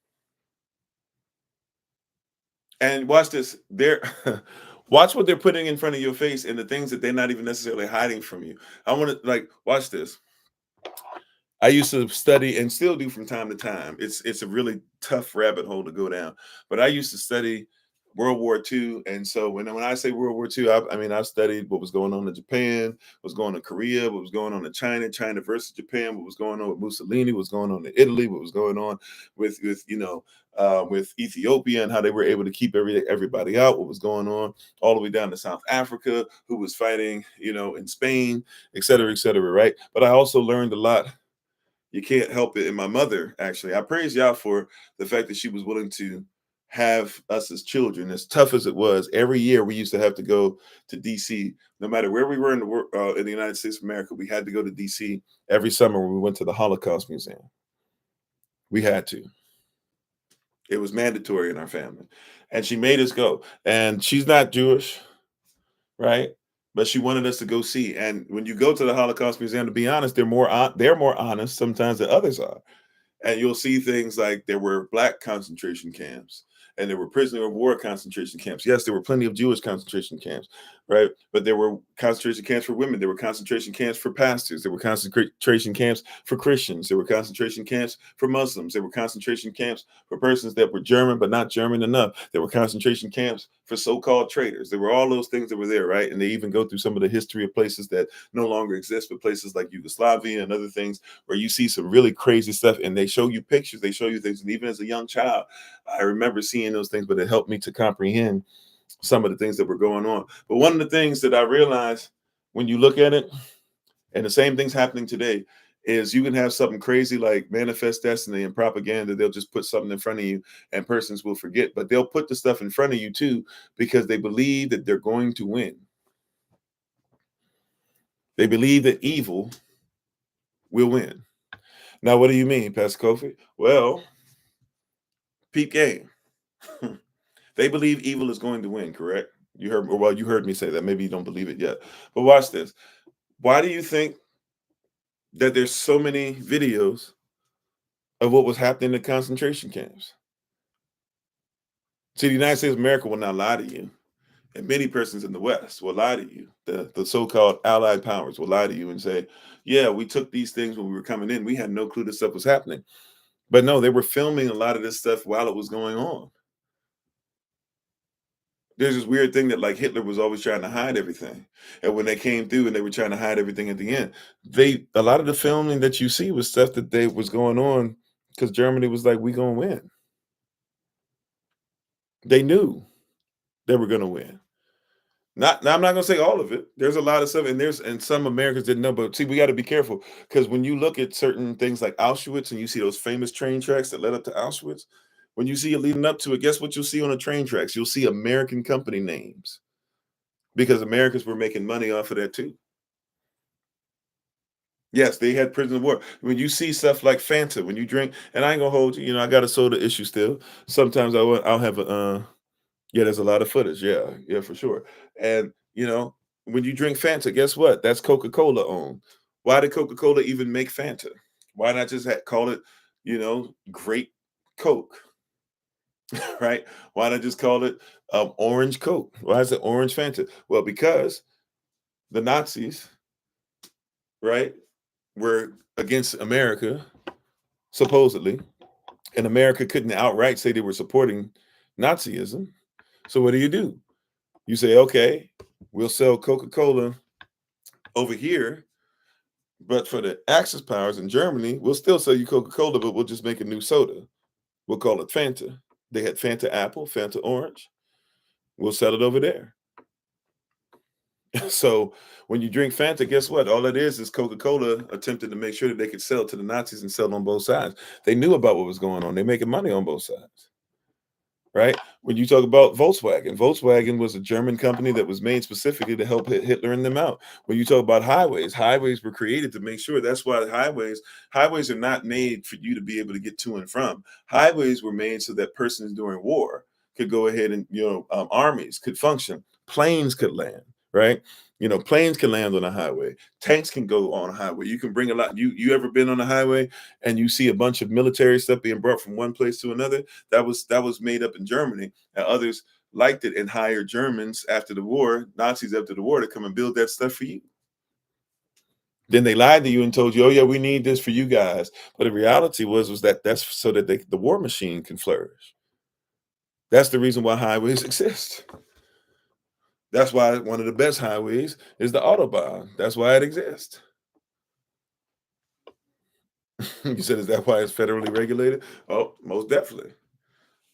And watch this. Watch what they're putting in front of your face and the things that they're not even necessarily hiding from you. I want to watch this. I used to study and still do from time to time. It's a really tough rabbit hole to go down. But I used to study World War II. And so when I say World War II, I mean, I studied what was going on in Japan, what was going on in Korea, what was going on in China, China versus Japan, what was going on with Mussolini, what was going on in Italy, what was going on with Ethiopia and how they were able to keep everybody out, what was going on all the way down to South Africa, who was fighting, in Spain, et cetera, right? But I also learned a lot. You can't help it. And my mother, actually, I praise Yah for the fact that she was willing to have us as children, as tough as it was. Every year we used to have to go to DC. No matter where we were in the United States of America, we had to go to DC every summer when we went to the Holocaust Museum. We had to. It was mandatory in our family. And she made us go. And she's not Jewish, right? But she wanted us to go see. And when you go to the Holocaust Museum, to be honest, they're more honest sometimes than others are. And you'll see things like there were Black concentration camps and there were prisoner of war concentration camps. Yes, there were plenty of Jewish concentration camps, right? But there were concentration camps for women. There were concentration camps for pastors. There were concentration camps for Christians. There were concentration camps for Muslims. There were concentration camps for persons that were German but not German enough. There were concentration camps for so-called traitors. There were all those things that were there, right? And they even go through some of the history of places that no longer exist, but places like Yugoslavia and other things where you see some really crazy stuff, and they show you pictures, they show you things. And even as a young child, I remember seeing those things, but it helped me to comprehend some of the things that were going on. But one of the things that I realized when you look at it, and the same thing's happening today, is you can have something crazy like manifest destiny and propaganda. They'll just put something in front of you and persons will forget, but they'll put the stuff in front of you too, because they believe that they're going to win. They believe that evil will win. Now, what do you mean, Pastor Kofi? Well, peep game. They believe evil is going to win, correct? You heard me say that. Maybe you don't believe it yet. But watch this. Why do you think that there's so many videos of what was happening in concentration camps? See, the United States of America will not lie to you. And many persons in the West will lie to you. The so-called allied powers will lie to you and say, yeah, we took these things when we were coming in. We had no clue this stuff was happening. But no, they were filming a lot of this stuff while it was going on. There's this weird thing that like Hitler was always trying to hide everything. And when they came through and they were trying to hide everything at the end, a lot of the filming that you see was stuff that they was going on because Germany was like, we gonna win. They knew they were gonna win. Now I'm not gonna say all of it. There's a lot of stuff, and some Americans didn't know, but see, we got to be careful because when you look at certain things like Auschwitz and you see those famous train tracks that led up to Auschwitz, when you see it leading up to it, guess what you'll see on the train tracks? You'll see American company names because Americans were making money off of that too. Yes, they had prison of war. When you see stuff like Fanta, when you drink, and I ain't gonna hold you, I got a soda issue still. Sometimes I'll have a yeah, there's a lot of footage. Yeah, yeah, for sure. And when you drink Fanta, guess what? That's Coca-Cola owned. Why did Coca-Cola even make Fanta? Why not just call it, Great Coke, right? Why not just call it Orange Coke? Why is it Orange Fanta? Well, because the Nazis, right, were against America, supposedly, and America couldn't outright say they were supporting Nazism. So what do? You say, okay, we'll sell Coca-Cola over here, but for the Axis powers in Germany, we'll still sell you Coca-Cola, but we'll just make a new soda. We'll call it Fanta. They had Fanta Apple, Fanta Orange. We'll sell it over there. So when you drink Fanta, guess what? All it is Coca-Cola attempted to make sure that they could sell to the Nazis and sell on both sides. They knew about what was going on. They're making money on both sides. Right? When you talk about Volkswagen was a German company that was made specifically to help Hitler and them out. When you talk about highways were created to make sure. That's why highways are not made for you to be able to get to and from. Highways were made so that persons during war could go ahead and, armies could function. Planes could land, right? Planes can land on a highway. Tanks can go on a highway. You can bring a lot. You ever been on a highway and you see a bunch of military stuff being brought from one place to another? That was made up in Germany, and others liked it and hired Germans after the war, Nazis after the war, to come and build that stuff for you. Then they lied to you and told you, oh yeah, we need this for you guys. But the reality was that that's so that the war machine can flourish. That's the reason why highways exist. That's why one of the best highways is the Autobahn. That's why it exists. You said, is that why it's federally regulated? Oh, most definitely.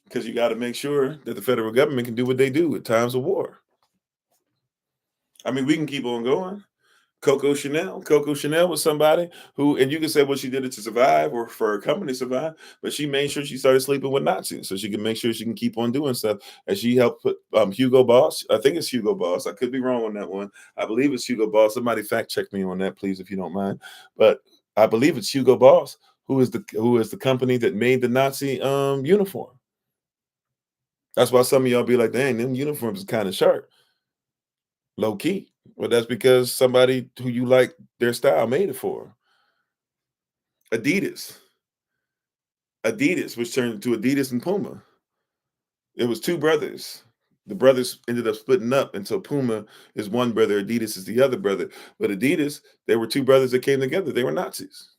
Because you got to make sure that the federal government can do what they do at times of war. I mean, we can keep on going. Coco Chanel was somebody who, and you can say, well, she did it to survive or for her company to survive, but she made sure she started sleeping with Nazis so she can make sure she can keep on doing stuff. And she helped put Hugo Boss. I think it's Hugo Boss. I could be wrong on that one. I believe it's Hugo Boss. Somebody fact check me on that, please, if you don't mind. But I believe it's Hugo Boss who is the company that made the Nazi uniform. That's why some of y'all be like, dang, them uniforms is kind of sharp. Low key. Well, that's because somebody who you like their style made it for. Adidas, which turned into Adidas and Puma. It was two brothers. The brothers ended up splitting up, and so Puma is one brother, Adidas is the other brother. But Adidas, there were two brothers that came together. They were Nazis.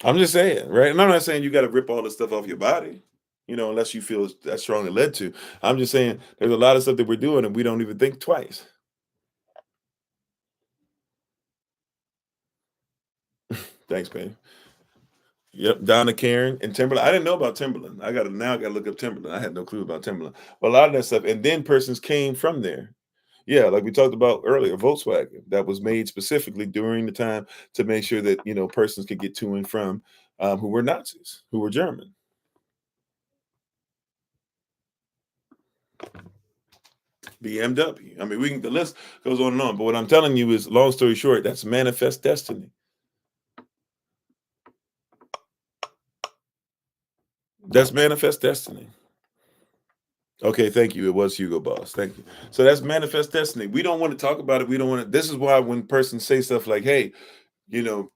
I'm just saying, right? And I'm not saying you got to rip all this stuff off your body, unless you feel that strongly led to. I'm just saying there's a lot of stuff that we're doing and we don't even think twice. Thanks, man. Yep, Donna Karen and Timberland. I didn't know about Timberland. I got to look up Timberland. I had no clue about Timberland. But a lot of that stuff, and then persons came from there. Yeah, like we talked about earlier, Volkswagen that was made specifically during the time to make sure that persons could get to and from who were Nazis, who were German. BMW. I mean, the list goes on and on. But what I'm telling you is, long story short, that's manifest destiny. That's manifest destiny. Okay, thank you. It was Hugo Boss. Thank you. So that's manifest destiny. We don't want to talk about it. We don't want to. This is why when persons say stuff like, hey, you know,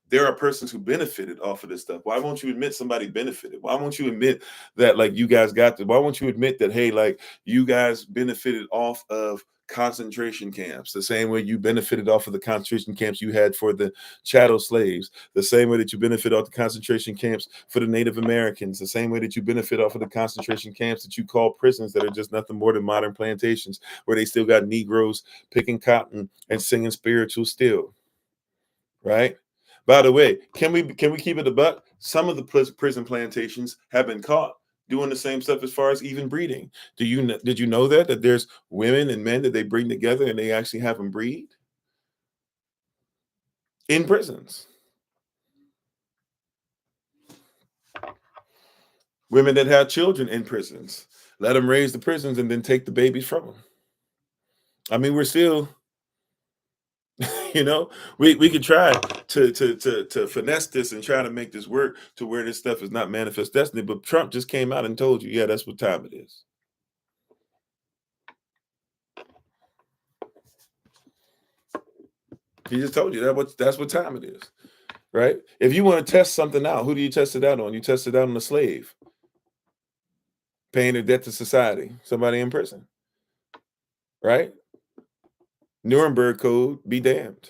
there are persons who benefited off of this stuff. Why won't you admit somebody benefited? Why won't you admit that, like, you guys got this? Why won't you admit that, hey, like, you guys benefited off of concentration camps the same way you benefited off of the concentration camps you had for the chattel slaves, the same way that you benefit off the concentration camps for the Native Americans, the same way that you benefit off of the concentration camps that you call prisons that are just nothing more than modern plantations where they still got Negroes picking cotton and singing spiritual still, right? By the way, can we keep it a buck? Some of the prison plantations have been caught doing the same stuff as far as even breeding. Did you know that there's women and men that they bring together and they actually have them breed in prisons? Women that have children in prisons, let them raise the prisons and then take the babies from them. I mean, we're still, we could try to finesse this and try to make this work to where this stuff is not manifest destiny. But Trump just came out and told you, yeah, that's what time it is. He just told you that's what time it is, right? If you want to test something out, who do you test it out on? You test it out on a slave paying their debt to society, somebody in prison, right? Nuremberg Code, be damned.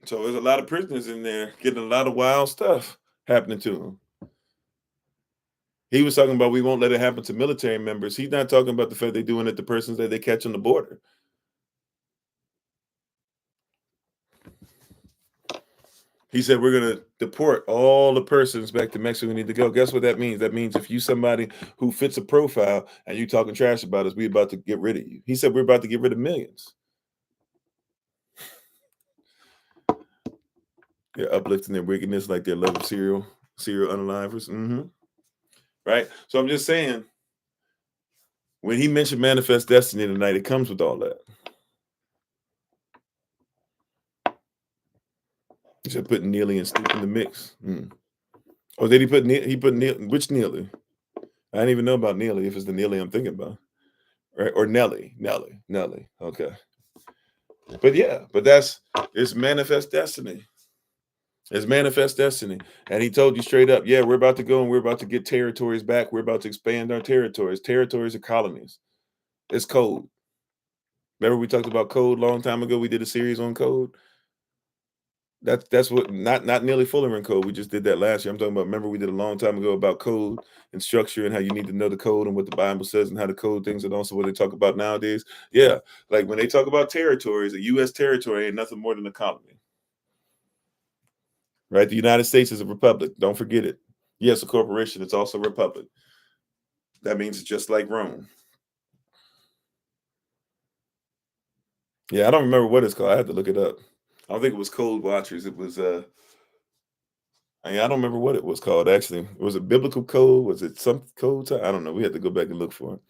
So there's a lot of prisoners in there getting a lot of wild stuff happening to them. He was talking about we won't let it happen to military members. He's not talking about the fact they're doing it to persons that they catch on the border. He said we're going to deport all the persons back to Mexico who need to go. Guess what that means? That means if you somebody who fits a profile and you talking trash about us, we about to get rid of you. He said we're about to get rid of millions. They're uplifting their wickedness like their love of serial unalivers. Right? So I'm just saying, when he mentioned manifest destiny tonight, it comes with all that. He said put Neely and Snoop in the mix. Oh, did he put Neely? Which Neely? I didn't even know about Neely, if it's the Neely I'm thinking about. Right? Or Nelly. Okay. But yeah, it's manifest destiny. It's manifest destiny. And he told you straight up, yeah, we're about to go and we're about to get territories back. We're about to expand our territories. Territories are colonies. It's code. Remember we talked about code a long time ago? We did a series on code. That's what not nearly Fuller in code. We just did that last year. I'm talking about, remember we did a long time ago about code and structure and how you need to know the code and what the Bible says and how to code things, and also what they talk about nowadays. Yeah. Like when they talk about territories, a U.S. territory ain't nothing more than a colony. Right? The United States is a republic. Don't forget it. Yes, a corporation. It's also a republic. That means it's just like Rome. Yeah, I don't remember what it's called. I had to look it up. I don't think it was Code Watchers. It was I don't remember what it was called, actually. Was it biblical code? Was it some code? I don't know. We had to go back and look for it.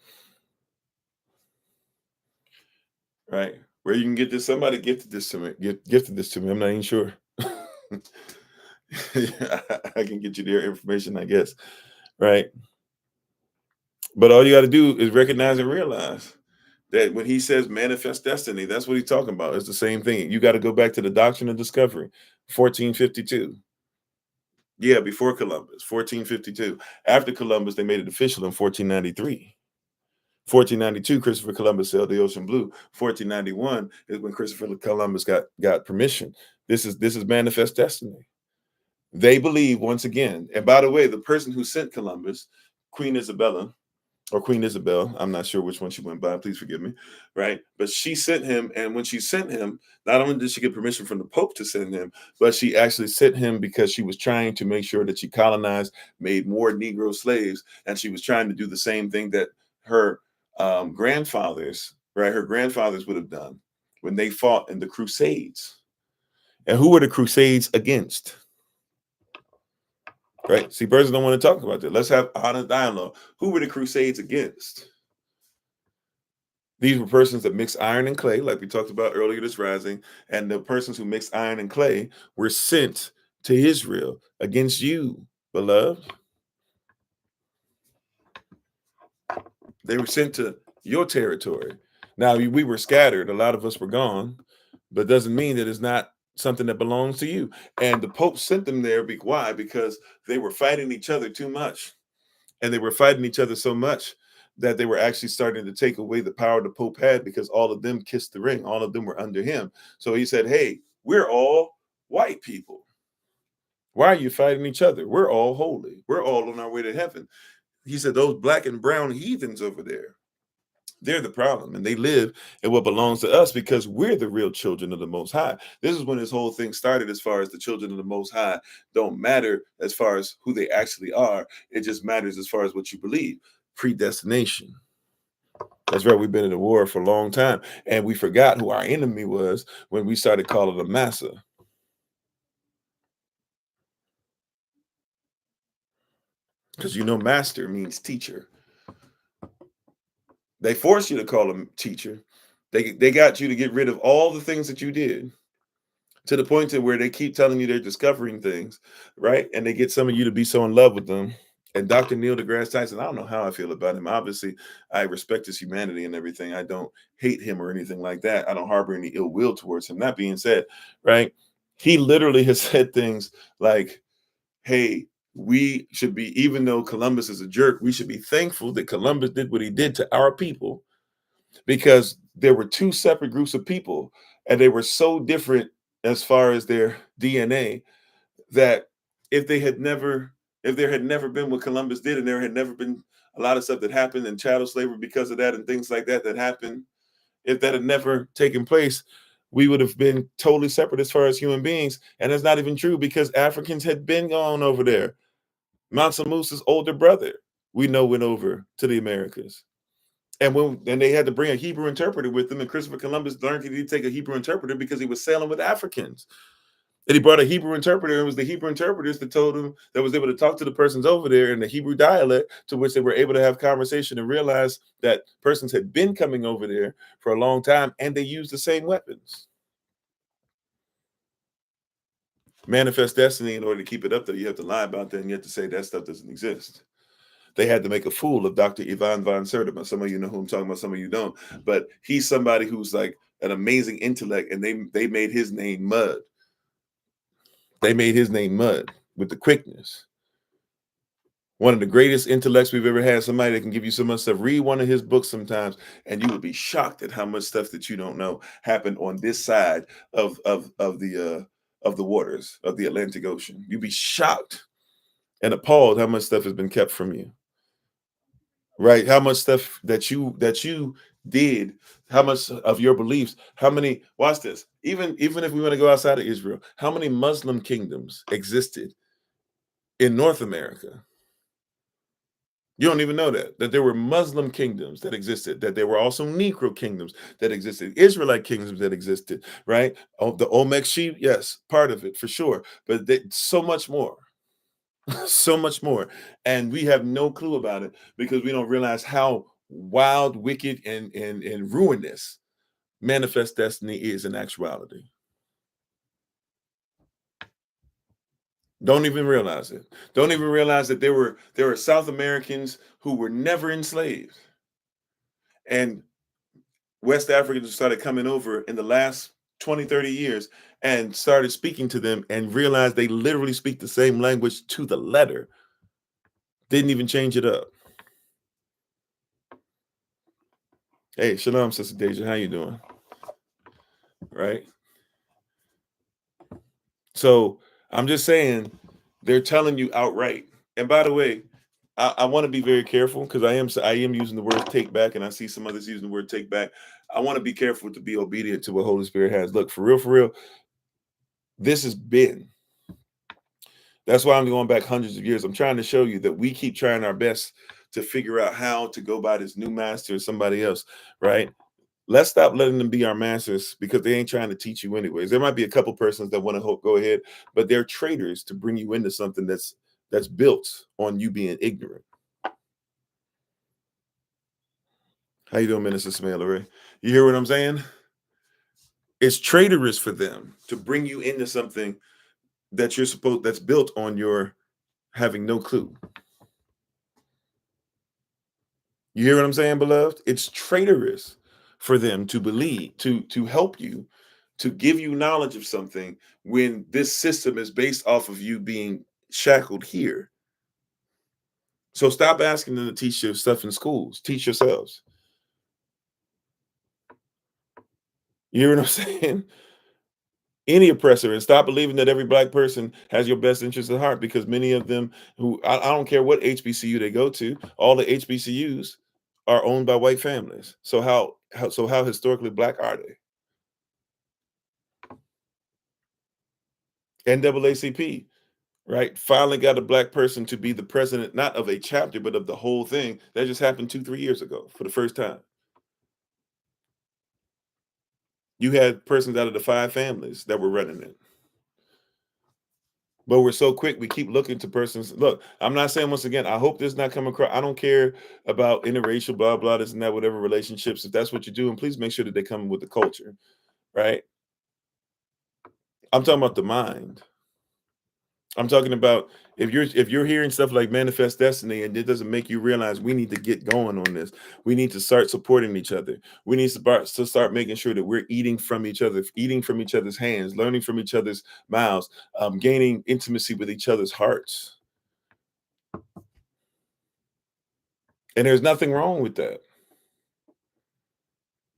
Right. Where you can get this. Somebody gifted this to me. Gifted this to me. I'm not even sure. Yeah, I can get you their information, I guess. Right. But all you got to do is recognize and realize That when he says manifest destiny, that's what he's talking about. It's the same thing. You got to go back to the doctrine of discovery, 1452. Yeah, before Columbus, 1452. After Columbus, they made it official in 1493. 1492, Christopher Columbus sailed the ocean blue. 1491 is when Christopher Columbus got permission. This is manifest destiny. They believe once again. And by the way, the person who sent Columbus, Queen Isabella, or Queen Isabel, I'm not sure which one she went by, please forgive me, right? But she sent him, and when she sent him, not only did she get permission from the Pope to send him, but she actually sent him because she was trying to make sure that she colonized, made more Negro slaves, and she was trying to do the same thing that her grandfathers, right? Her grandfathers would have done when they fought in the Crusades. And who were the Crusades against? Right? See, persons don't want to talk about that. Let's have honest dialogue. Who were the Crusades against? These were persons that mixed iron and clay, like we talked about earlier this rising, and the persons who mixed iron and clay were sent to Israel against you, beloved. They were sent to your territory. Now, we were scattered. A lot of us were gone, but doesn't mean that it's not something that belongs to you. And the Pope sent them there. Why? Because they were fighting each other too much. And they were fighting each other so much that they were actually starting to take away the power the Pope had, because all of them kissed the ring. All of them were under him. So he said, hey, we're all white people. Why are you fighting each other? We're all holy. We're all on our way to heaven. He said, those black and brown heathens over there, they're the problem, and they live in what belongs to us because we're the real children of the Most High. This is when this whole thing started, as far as the children of the Most High don't matter as far as who they actually are. It just matters as far as what you believe. Predestination. That's right. We've been in a war for a long time, and we forgot who our enemy was when we started calling him Massa. Because master means teacher. They force you to call him teacher. They got you to get rid of all the things that you did, to the point to where they keep telling you they're discovering things, right? And they get some of you to be so in love with them. And Dr. Neil deGrasse Tyson, I don't know how I feel about him. Obviously, I respect his humanity and everything. I don't hate him or anything like that. I don't harbor any ill will towards him. That being said, right? He literally has said things like, hey, we should be, even though Columbus is a jerk, we should be thankful that Columbus did what he did to our people, because there were two separate groups of people and they were so different as far as their DNA, that if there had never been what Columbus did, and there had never been a lot of stuff that happened in chattel slavery because of that and things like that happened, if that had never taken place, we would have been totally separate as far as human beings. And that's not even true, because Africans had been gone over there. Mansa Musa's older brother, we know, went over to the Americas. And they had to bring a Hebrew interpreter with them, and Christopher Columbus learned he needed to take a Hebrew interpreter because he was sailing with Africans. And he brought a Hebrew interpreter, and it was the Hebrew interpreters that told him, that was able to talk to the persons over there in the Hebrew dialect, to which they were able to have conversation and realize that persons had been coming over there for a long time, and they used the same weapons. Manifest destiny, in order to keep it up there, you have to lie about that, and you have to say that stuff doesn't exist. They had to make a fool of Dr. Ivan von Sertima. Some of you know who I'm talking about, some of you don't. But he's somebody who's like an amazing intellect, and they made his name mud. They made his name mud with the quickness. One of the greatest intellects we've ever had, somebody that can give you so much stuff. Read one of his books sometimes, and you would be shocked at how much stuff that you don't know happened on this side of the waters of the Atlantic Ocean. You'd be shocked and appalled how much stuff has been kept from you. Right? How much stuff that you did, how much of your beliefs, how many, watch this, even if we want to go outside of Israel, how many Muslim kingdoms existed in North America? You don't even know that there were Muslim kingdoms that existed, that there were also Negro kingdoms that existed, Israelite kingdoms that existed, right? Oh, the Olmec sheep, yes, part of it for sure, but so much more. So much more, and we have no clue about it because we don't realize how wild, wicked, and ruinous manifest destiny is in actuality. Don't even realize it. Don't even realize that there were South Americans who were never enslaved, and West Africans started coming over in the last 20, 30 years and started speaking to them and realized they literally speak the same language to the letter. Didn't even change it up. Hey, Shalom, Sister Deja. How you doing? Right? So I'm just saying they're telling you outright. And by the way, I want to be very careful because I am using the word take back, and I see some others using the word take back. I want to be careful to be obedient to what Holy Spirit has. Look, for real, this has been. That's why I'm going back hundreds of years. I'm trying to show you that we keep trying our best to figure out how to go by this new master or somebody else, right? Let's stop letting them be our masters because they ain't trying to teach you anyways. There might be a couple persons that want to go ahead, but they're traitors to bring you into something that's built on you being ignorant. How you doing, Minister Smail Ray? You hear what I'm saying? It's traitorous for them to bring you into something that that's built on your having no clue. You hear what I'm saying, beloved? It's traitorous for them to believe, to help you, to give you knowledge of something when this system is based off of you being shackled here. So stop asking them to teach you stuff in schools. Teach yourselves. You hear what I'm saying? Any oppressor, and stop believing that every black person has your best interest at heart, because many of them who I don't care what HBCU they go to, all the HBCUs are owned by white families. So how historically black are they? NAACP, right? Finally got a black person to be the president, not of a chapter, but of the whole thing. That just happened 2-3 years ago for the first time. You had persons out of the 5 families that were running it. But we're so quick, we keep looking to persons. Look, I'm not saying, once again, I hope this not coming across. I don't care about interracial, blah, blah, this and that, whatever relationships. If that's what you're doing, please make sure that they come with the culture, right? I'm talking about the mind. I'm talking about if you're hearing stuff like manifest destiny and it doesn't make you realize we need to get going on this. We need to start supporting each other. We need to start making sure that we're eating from each other, eating from each other's hands, learning from each other's mouths, gaining intimacy with each other's hearts. And there's nothing wrong with that.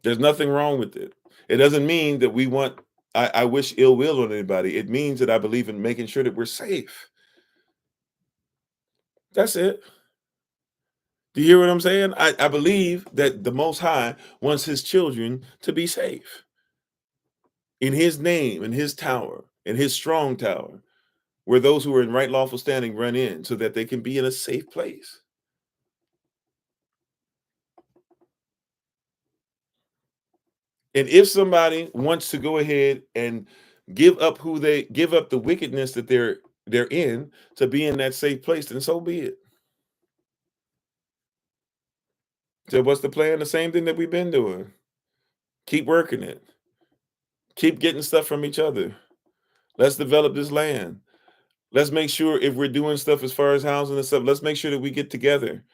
There's nothing wrong with it. It doesn't mean that I wish ill will on anybody. It means that I believe in making sure that we're safe. That's it. Do you hear what I'm saying? I believe that the Most High wants his children to be safe. In his name, in his tower, in his strong tower, where those who are in right lawful standing run in so that they can be in a safe place. And if somebody wants to go ahead and give up the wickedness that they're in to be in that safe place, then so be it. So what's the plan? The same thing that we've been doing. Keep working it. Keep getting stuff from each other. Let's develop this land. Let's make sure, if we're doing stuff as far as housing and stuff, let's make sure that we get together.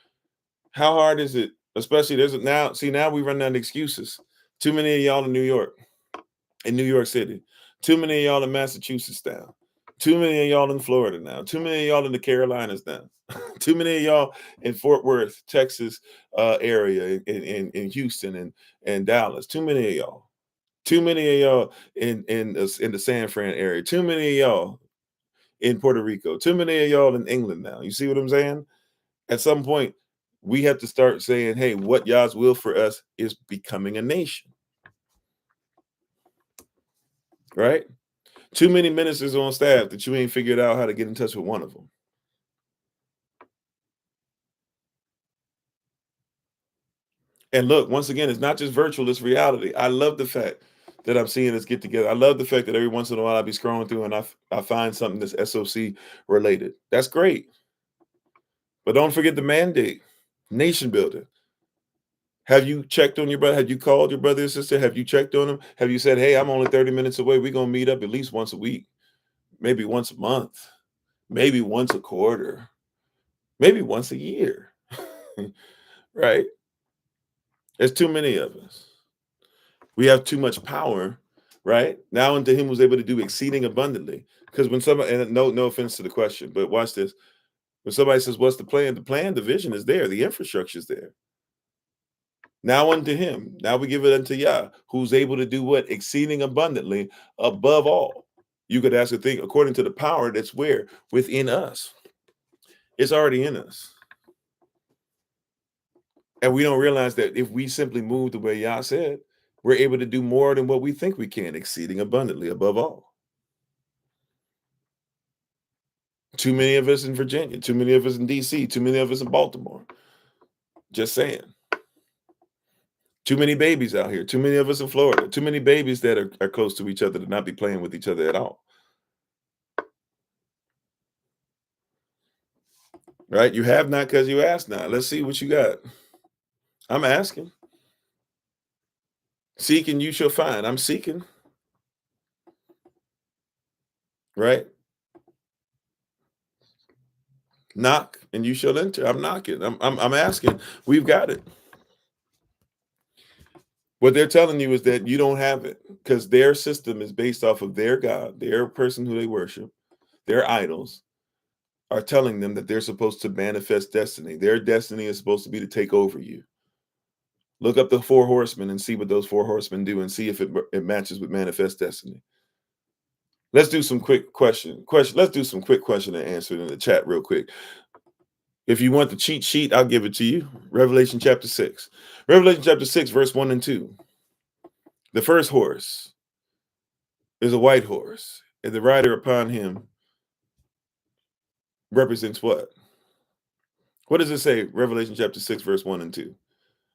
How hard is it? Especially now we run out of excuses. Too many of y'all in New York City. Too many of y'all in Massachusetts now. Too many of y'all in Florida now. Too many of y'all in the Carolinas now. Too many of y'all in Fort Worth, Texas area, in Houston and Dallas. Too many of y'all. Too many of y'all in the San Fran area. Too many of y'all in Puerto Rico. Too many of y'all in England now. You see what I'm saying? At some point, we have to start saying, hey, what Yah's will for us is becoming a nation. Right? Too many ministers on staff that you ain't figured out how to get in touch with one of them. And look, once again, it's not just virtual, it's reality. I love the fact that I'm seeing us get together. I love the fact that every once in a while I be scrolling through and I find something that's SOC related. That's great. But don't forget the mandate, nation building. Have you checked on your brother? Have you called your brother or sister? Have you checked on them? Have you said, hey, I'm only 30 minutes away. We're going to meet up at least once a week, maybe once a month, maybe once a quarter, maybe once a year, right? There's too many of us. We have too much power, right? Now unto him who's able to do exceeding abundantly. Because when somebody, and no offense to the question, but watch this. When somebody says, what's the plan? The plan, the vision is there. The infrastructure is there. Now unto him. Now we give it unto Yah, who's able to do what? Exceeding abundantly above all. You could ask a thing according to the power that's where? Within us. It's already in us. And we don't realize that if we simply move the way Yah said, we're able to do more than what we think we can, exceeding abundantly above all. Too many of us in Virginia, too many of us in DC, too many of us in Baltimore. Just saying. Too many babies out here, too many of us in Florida, too many babies that are close to each other to not be playing with each other at all. Right? You have not because you ask not. Let's see what you got. I'm asking. Seek and you shall find. I'm seeking. Right? Knock and you shall enter. I'm knocking. I'm asking. We've got it. What they're telling you is that you don't have it because their system is based off of their God, their person who they worship, their idols are telling them that they're supposed to manifest destiny. Their destiny is supposed to be to take over you. Look up the 4 horsemen and see what those 4 horsemen do and see if it matches with manifest destiny. Let's do some quick question. Let's do some quick question and answer in the chat real quick. If you want the cheat sheet, I'll give it to you. Revelation chapter 6. Revelation chapter 6, verse 1 and 2. The first horse is a white horse, and the rider upon him represents what? What does it say? Revelation chapter 6, verse 1 and 2.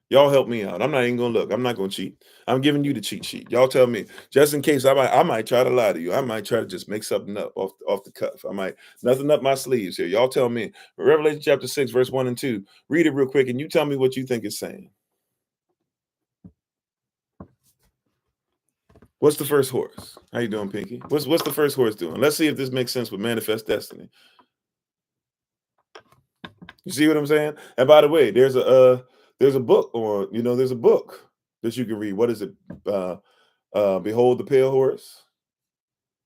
Y'all help me out. I'm not even gonna look. I'm not gonna cheat. I'm giving you the cheat sheet. Y'all tell me, just in case I might try to lie to you. I might try to just make something up off the cuff. I might nothing up my sleeves here. Y'all tell me. Revelation chapter 6, verse 1 and 2. Read it real quick and you tell me what you think it's saying. What's the first horse? How you doing, Pinky? What's the first horse doing? Let's see if this makes sense with manifest destiny. You see what I'm saying? And by the way, there's a book on, there's a book that you can read. What is it? Behold the Pale Horse.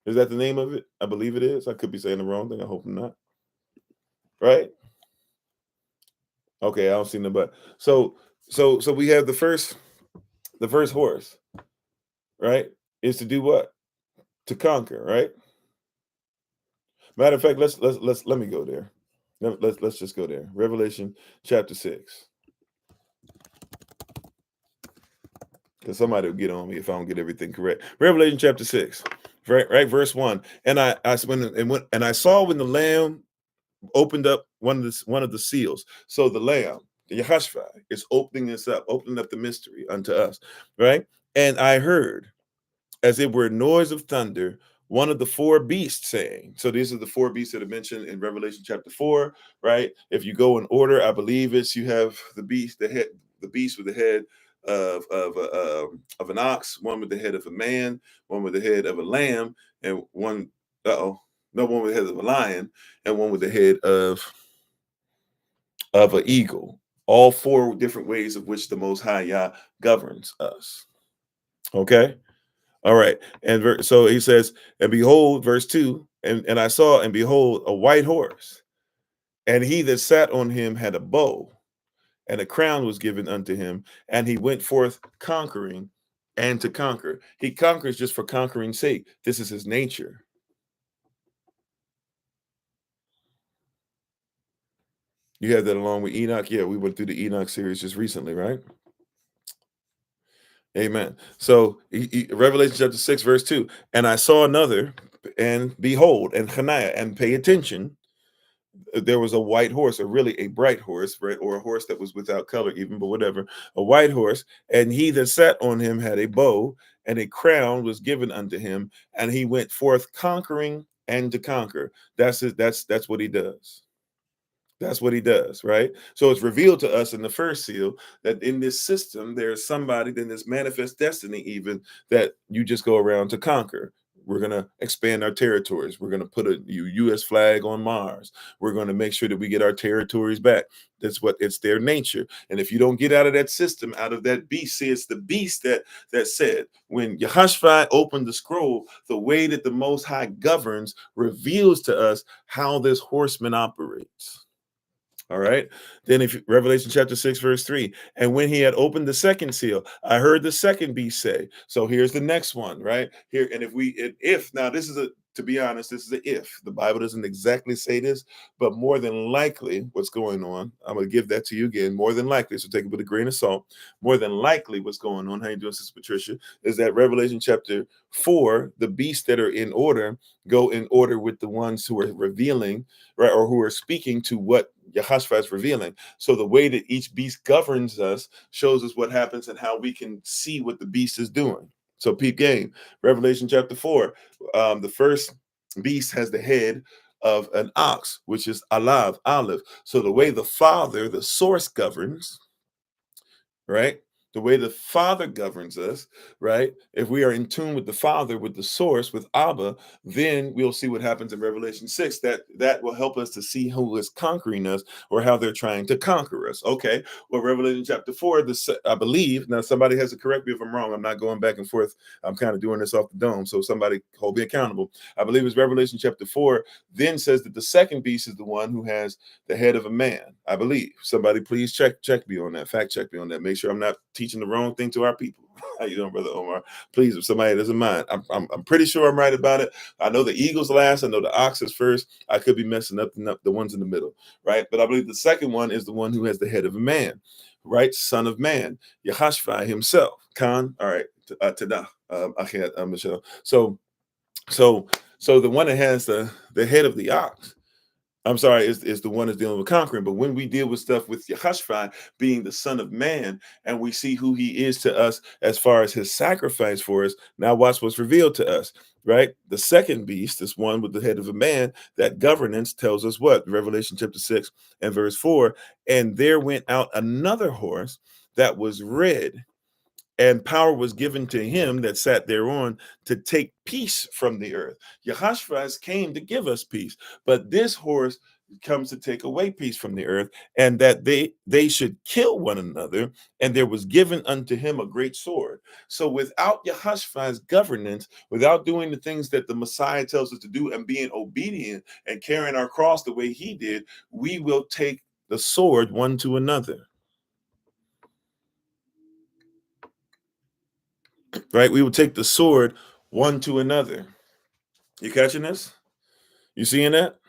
Is that the name of it? I believe it is. I could be saying the wrong thing. I hope I'm not. Right? Okay, I don't see no but. So we have the first horse, right? Is to do what? To conquer, right? Matter of fact, let me go there. Let's just go there. Revelation chapter 6. Because somebody will get on me if I don't get everything correct. Revelation chapter 6, right, verse 1. And I saw when the Lamb opened up one of the seals. So the Lamb, the Yahashavai, is opening up the mystery unto us, right? And I heard, as it were noise of thunder, one of the 4 beasts saying, so these are the 4 beasts that are mentioned in Revelation chapter 4, right? If you go in order, I believe you have the beast with the head of an ox, one with the head of a man, one with the head of a lamb, and one with the head of a lion, and one with the head of an eagle. All 4 different ways of which the Most High Yah governs us. Okay. All right. And so he says, and behold, verse 2, and I saw, and behold, a white horse, and he that sat on him had a bow, and a crown was given unto him, and he went forth conquering and to conquer. He conquers just for conquering's sake. This is his nature. You have that along with Enoch. Yeah, we went through the Enoch series just recently, right? Amen. So Revelation chapter 6, verse 2, and I saw another, and behold, and Hananiah, and pay attention, there was a white horse, or really a bright horse, right? Or a horse that was without color even, but whatever, a white horse, and he that sat on him had a bow, and a crown was given unto him, and he went forth conquering and to conquer. That's what he does. That's what he does, right? So it's revealed to us in the first seal that in this system, there's somebody in this manifest destiny, even that you just go around to conquer. We're going to expand our territories. We're going to put a U.S. flag on Mars. We're going to make sure that we get our territories back. It's their nature. And if you don't get out of that system, out of that beast, see, it's the beast that said, when Yahashavai opened the scroll, the way that the Most High governs reveals to us how this horseman operates. All right. Then if Revelation chapter 6, verse 3, and when he had opened the second seal, I heard the second beast say. So here's the next one, right? Here, and if now this is to be honest, this is a if. The Bible doesn't exactly say this, but more than likely what's going on, I'm gonna give that to you again. More than likely, so take it with a grain of salt. More than likely, what's going on, how you doing, Sister Patricia, is that Revelation chapter 4, the beasts that are in order go in order with the ones who are revealing, right, or who are speaking to what Yahashavai is revealing. So the way that each beast governs us shows us what happens and how we can see what the beast is doing. So peep game. Revelation chapter 4, the first beast has the head of an ox, which is olive. So the way the Father, the source, governs, right? The way the Father governs us, right? If we are in tune with the Father, with the source, with Abba, then we'll see what happens in Revelation 6. That will help us to see who is conquering us or how they're trying to conquer us. Okay. Well, Revelation chapter 4, I believe, now somebody has to correct me if I'm wrong. I'm not going back and forth. I'm kind of doing this off the dome. So somebody hold me accountable. I believe it's Revelation chapter 4 then says that the second beast is the one who has the head of a man. I believe. Somebody please check me on that. Fact check me on that. Make sure I'm not teaching the wrong thing to our people. How you doing, Brother Omar? Please, if somebody doesn't mind, I'm pretty sure I'm right about it. I know the eagle's last. I know the ox is first. I could be messing up the ones in the middle, right? But I believe the second one is the one who has the head of a man, right? Son of man, Yahashavai himself. Khan. All right. Tada. Michelle. So the one that has the head of the ox, I'm sorry, is the one that's dealing with conquering. But when we deal with stuff with Yahashavai being the Son of Man, and we see who he is to us as far as his sacrifice for us, now watch what's revealed to us, right? The second beast, this one with the head of a man, that governance tells us what? Revelation chapter 6 and verse 4, and there went out another horse that was red, and power was given to him that sat thereon to take peace from the earth. Yahashavai came to give us peace, but this horse comes to take away peace from the earth, and that they should kill one another, and there was given unto him a great sword. So without Yahashavai's governance, without doing the things that the Messiah tells us to do and being obedient and carrying our cross the way he did, we will take the sword one to another. Right? We will take the sword one to another. You catching this? You seeing that?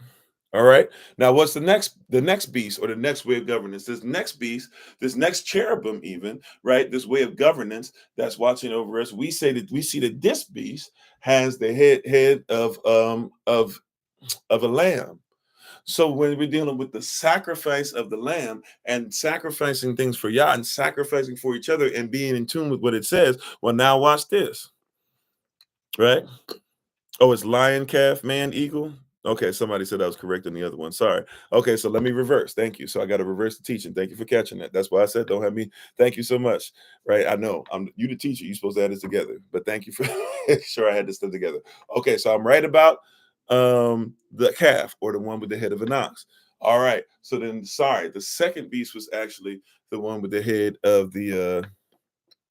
All right. Now, what's the next beast or the next way of governance? This next beast, this next cherubim, even, right? This way of governance that's watching over us. We see that this beast has the head of a lamb. So when we're dealing with the sacrifice of the lamb and sacrificing things for Yah and sacrificing for each other and being in tune with what it says, well, now watch this. Right? Oh, it's lion, calf, man, eagle. Okay, somebody said I was correct on the other one. Sorry. Okay, so let me reverse. Thank you. So I got to reverse the teaching. Thank you for catching that. That's why I said don't have me. Thank you so much. Right? I know I'm you the teacher. You're supposed to add this together. But thank you for making sure I had this stuff together. Okay, so I'm right about the calf or the one with the head of an ox. All right. So then, sorry, the second beast was actually the one with the head of the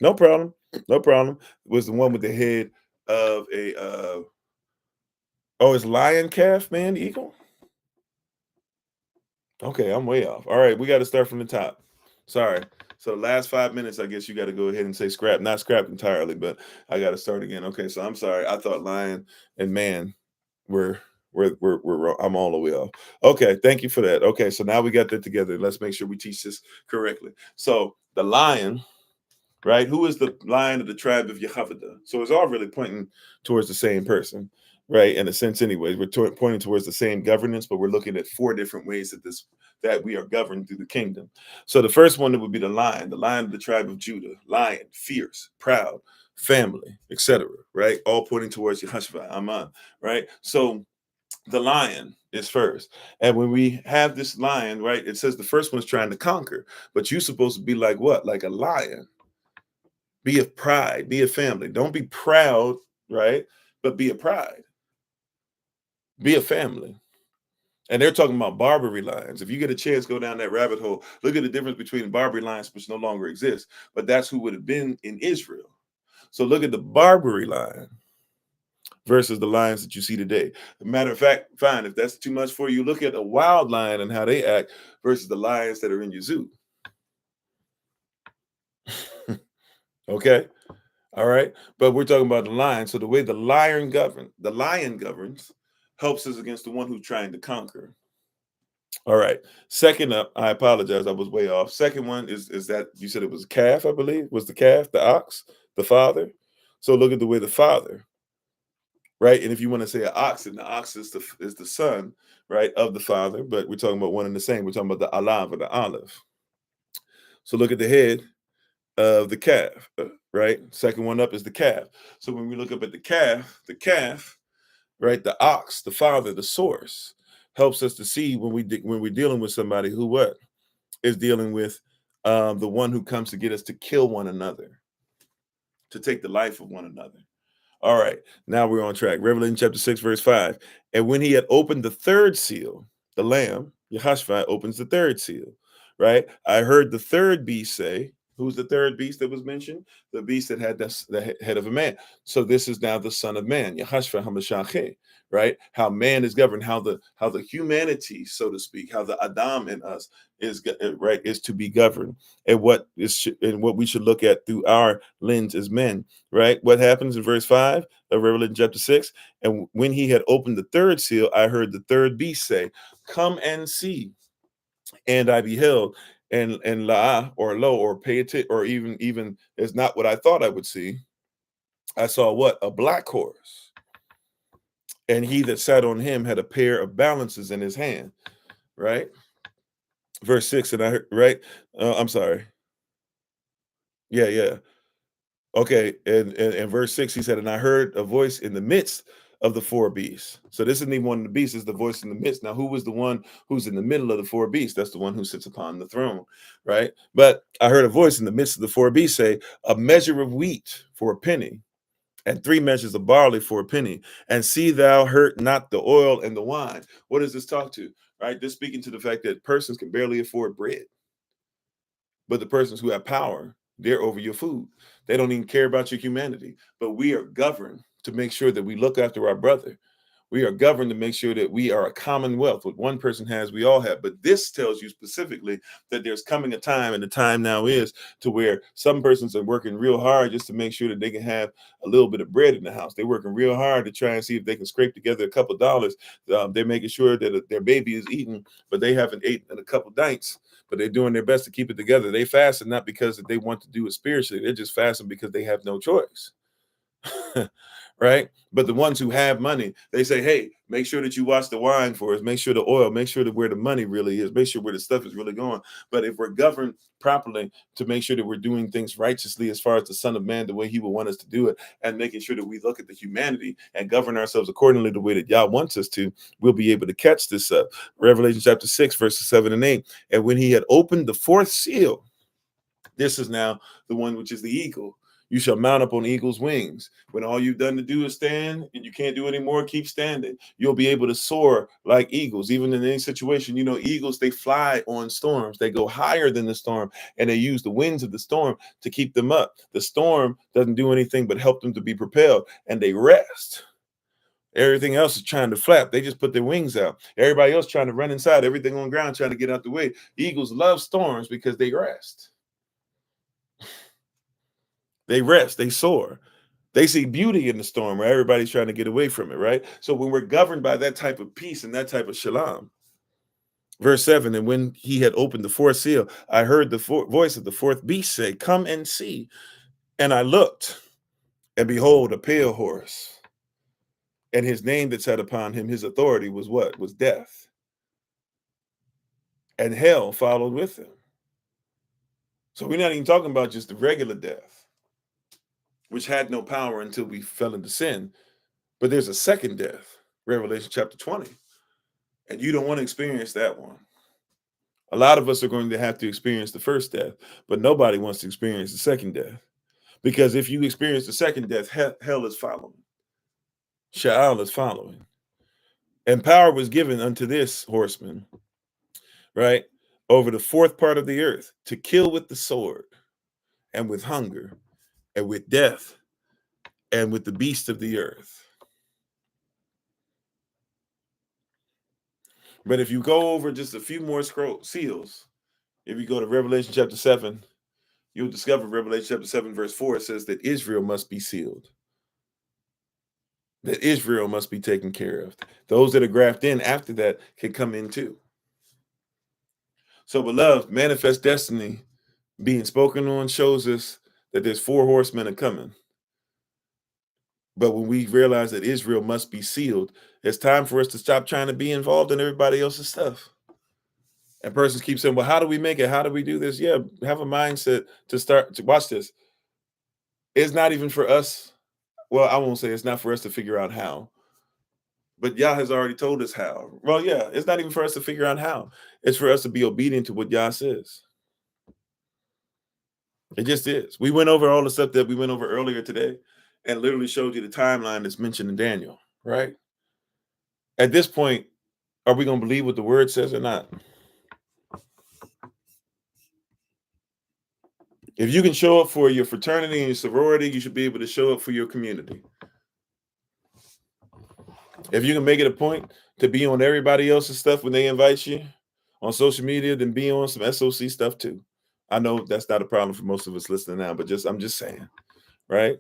no problem. No problem. Was the one with the head of a oh, it's lion, calf, man, eagle? Okay, I'm way off. All right, we got to start from the top. Sorry. So last 5 minutes, I guess you got to go ahead and say scrap. Not scrap entirely, but I got to start again. Okay, so I'm sorry. I thought lion and man were wrong. I'm all the way off. Okay, thank you for that. Okay, so now we got that together. Let's make sure we teach this correctly. So the lion, right? Who is the lion of the tribe of Yahavah? So it's all really pointing towards the same person, right? In a sense, anyways, we're pointing towards the same governance, but we're looking at 4 different ways that we are governed through the kingdom. So the first one would be the lion of the tribe of Judah, lion, fierce, proud, family, etc. Right? All pointing towards Yahashavai, Aman, right? So the lion is first. And when we have this lion, right, it says the first one's trying to conquer, but you're supposed to be like what? Like a lion. Be of pride, be a family. Don't be proud, right? but be a pride, be a family. And they're talking about Barbary lions. If you get a chance, go down that rabbit hole. Look at the difference between Barbary lions, which no longer exist, but that's who would have been in Israel. So look at the Barbary lion versus the lions that you see today. Matter of fact, fine, if that's too much for you, look at a wild lion and how they act versus the lions that are in your zoo. Okay, all right, but we're talking about the lion. So the way the lion governs helps us against the one who's trying to conquer. All right. Second up, I apologize, I was way off. Second one is that you said it was a calf, I believe, was the calf, the ox, the father. So look at the way the father, right? And if you want to say an oxen, the ox is the son, right, of the father, but we're talking about one and the same. We're talking about the alav or the olive. So look at the head of the calf, right? Second one up is the calf. So when we look up at the calf, right, the ox, the father, the source, helps us to see when we're dealing with somebody who what is dealing with the one who comes to get us to kill one another, to take the life of one another. All right, now we're on track. Revelation chapter 6, verse 5. And when he had opened the third seal, the Lamb, Yahashavai, opens the third seal, right? I heard the third beast say, who's the third beast that was mentioned? The beast that had the head of a man. So this is now the Son of Man, Yahashavai HaMashiach, right? How man is governed, how the humanity, so to speak, how the Adam in us is right, is to be governed, and what we should look at through our lens as men, right? What happens in verse 5 of Revelation chapter 6? And when he had opened the third seal, I heard the third beast say, "Come and see." And I beheld, and la, or lo, or pay attention, or even is not what I thought I would see. I saw what? A black horse, and he that sat on him had a pair of balances in his hand, right? Verse 6, and I heard, right? I'm sorry. Yeah. Okay, and verse 6, he said, and I heard a voice in the midst of the four beasts. So this isn't even one of the beasts, it's the voice in the midst. Now, who was the one who's in the middle of the four beasts? That's the one who sits upon the throne, right? But I heard a voice in the midst of the four beasts say, a measure of wheat for a penny, and 3 measures of barley for a penny, and see thou hurt not the oil and the wine. What does this talk to? Right? This speaking to the fact that persons can barely afford bread. But the persons who have power, they're over your food. They don't even care about your humanity. But we are governed to make sure that we look after our brother. We are governed to make sure that we are a commonwealth. What one person has, we all have. But this tells you specifically that there's coming a time, and the time now is, to where some persons are working real hard just to make sure that they can have a little bit of bread in the house. They're working real hard to try and see if they can scrape together a couple of dollars. They're making sure that their baby is eating, but they haven't eaten in a couple of nights. But they're doing their best to keep it together. They fasting not because they want to do it spiritually. They're just fasting because they have no choice. Right? But the ones who have money, they say, hey, make sure that you watch the wine for us, make sure the oil, make sure that where the money really is, make sure where the stuff is really going. But if we're governed properly to make sure that we're doing things righteously as far as the Son of Man, the way he would want us to do it, and making sure that we look at the humanity and govern ourselves accordingly the way that Yah wants us to, we'll be able to catch this up. Revelation chapter 6, verses 7 and 8. And when he had opened the fourth seal, this is now the one which is the eagle. You shall mount up on eagle's wings. When all you've done to do is stand and you can't do anymore, keep standing. You'll be able to soar like eagles, even in any situation. You know, eagles, they fly on storms. They go higher than the storm, and they use the winds of the storm to keep them up. The storm doesn't do anything but help them to be propelled, and they rest. Everything else is trying to flap. They just put their wings out. Everybody else trying to run inside, everything on the ground, trying to get out the way. Eagles love storms because they rest. They rest, they soar. They see beauty in the storm where everybody's trying to get away from it, right? So when we're governed by that type of peace and that type of shalom, verse 7, and when he had opened the fourth seal, I heard the voice of the fourth beast say, come and see. And I looked, and behold, a pale horse. And his name that sat upon him, his authority was what? Was death. And hell followed with him. So we're not even talking about just the regular death, which had no power until we fell into sin. But there's a second death, Revelation chapter 20. And you don't want to experience that one. A lot of us are going to have to experience the first death, but nobody wants to experience the second death. Because if you experience the second death, hell is following. Sha'al is following. And power was given unto this horseman, right, over the fourth part of the earth, to kill with the sword, and with hunger, and with death, and with the beast of the earth. But if you go over just a few more seals, if you go to Revelation chapter 7, you'll discover Revelation chapter 7, verse 4, it says that Israel must be sealed. That Israel must be taken care of. Those that are grafted in after that can come in too. So, beloved, manifest destiny being spoken on shows us that there's 4 horsemen are coming. But when we realize that Israel must be sealed, it's time for us to stop trying to be involved in everybody else's stuff. And persons keep saying, well, how do we make it? How do we do this? Yeah, have a mindset to start to watch this. It's not even for us. Well, I won't say it's not for us to figure out how. But Yah has already told us how. Well, yeah, it's not even for us to figure out how. It's for us to be obedient to what Yah says. It just is. We went over all the stuff that we went over earlier today and literally showed you the timeline that's mentioned in Daniel, right? At this point, are we going to believe what the word says or not? If you can show up for your fraternity and your sorority, you should be able to show up for your community. If you can make it a point to be on everybody else's stuff when they invite you on social media, then be on some SOC stuff too. I know that's not a problem for most of us listening now, but I'm just saying, right?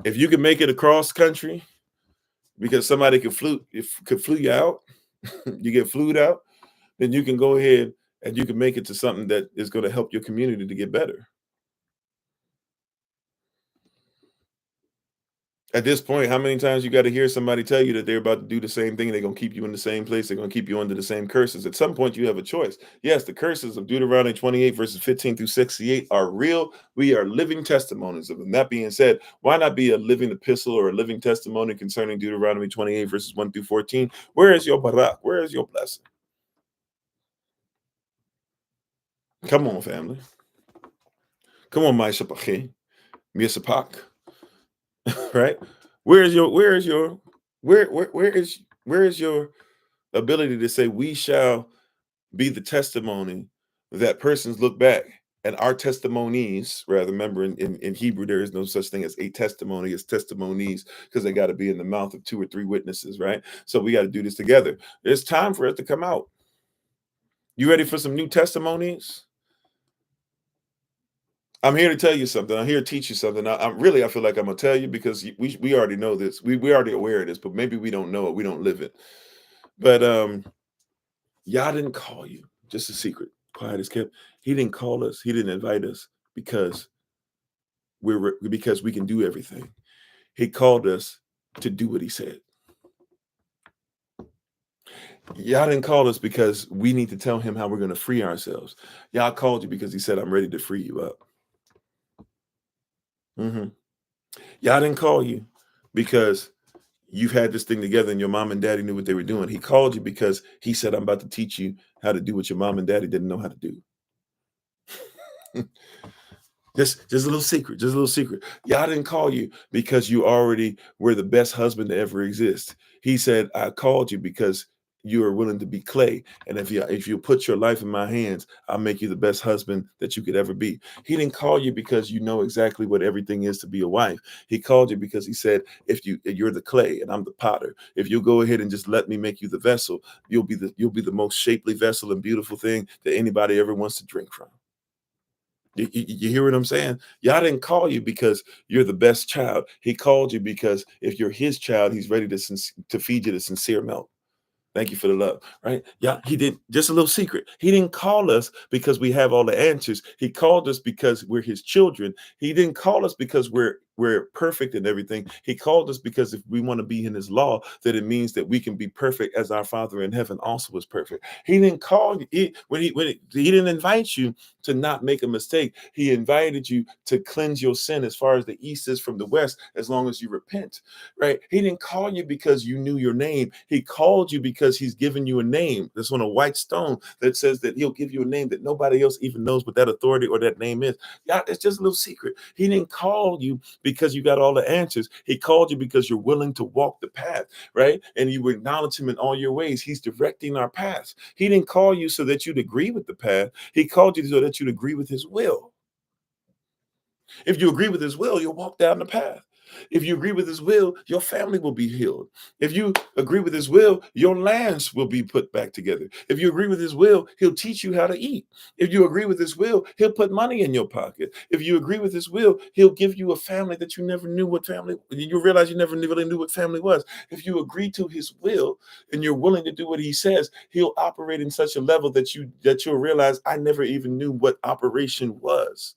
If you can make it across country because somebody could flew you out, you get flued out, then you can go ahead and you can make it to something that is going to help your community to get better. At this point, how many times you got to hear somebody tell you that they're about to do the same thing? They're going to keep you in the same place. They're going to keep you under the same curses. At some point, you have a choice. Yes, the curses of Deuteronomy 28, verses 15 through 68 are real. We are living testimonies of them. That being said, why not be a living epistle or a living testimony concerning Deuteronomy 28, verses 1 through 14? Where is your barak? Where is your blessing? Come on, family. Come on, my shapachi, miyasapak. Right? Where is your ability to say we shall be the testimony that persons look back and our testimonies, rather, remember in Hebrew there is no such thing as a testimony, it's testimonies, because they got to be in the mouth of 2 or 3 witnesses, right? So we got to do this together. It's time for us to come out. You ready for some new testimonies? I'm here to tell you something. I'm here to teach you something. I feel like I'm gonna tell you because we already know this. We already aware of this, but maybe we don't know it. We don't live it. But Yah didn't call you. Just a secret. Quiet as kept. He didn't call us. He didn't invite us because we can do everything. He called us to do what he said. Yah didn't call us because we need to tell him how we're going to free ourselves. Yah called you because he said, I'm ready to free you up. Yah didn't call you because you've had this thing together and your mom and daddy knew what they were doing. He called you because he said, I'm about to teach you how to do what your mom and daddy didn't know how to do. Just a little secret, Yah didn't call you because you already were the best husband to ever exist. He said, I called you because you are willing to be clay. And if you put your life in my hands, I'll make you the best husband that you could ever be. He didn't call you because you know exactly what everything is to be a wife. He called you because he said, if you're the clay and I'm the potter, if you go ahead and just let me make you the vessel, you'll be the most shapely vessel and beautiful thing that anybody ever wants to drink from. You hear what I'm saying? Yah didn't call you because you're the best child. He called you because if you're his child, he's ready to feed you the sincere milk. Thank you for the love, right? Yeah, he did. Just a little secret. He didn't call us because we have all the answers. He called us because we're his children. He didn't call us because we're perfect and everything. He called us because if we want to be in his law, that it means that we can be perfect as our Father in heaven also is perfect. He didn't call you he didn't invite you to not make a mistake. He invited you to cleanse your sin as far as the east is from the west, as long as you repent, right? He didn't call you because you knew your name. He called you because he's given you a name that's on a white stone that says that he'll give you a name that nobody else even knows what that authority or that name is. Yeah, it's just a little secret. He didn't call you because you got all the answers. He called you because you're willing to walk the path, right? And you acknowledge him in all your ways. He's directing our paths. He didn't call you so that you'd agree with the path. He called you so that you'd agree with his will. If you agree with his will, you'll walk down the path. If you agree with his will, your family will be healed. If you agree with his will, your lands will be put back together. If you agree with his will, he'll teach you how to eat. If you agree with his will, he'll put money in your pocket. If you agree with his will, he'll give you a family that you never knew what family, you realize you never really knew what family was. If you agree to his will and you're willing to do what he says, he'll operate in such a level that you'll realize I never even knew what operation was.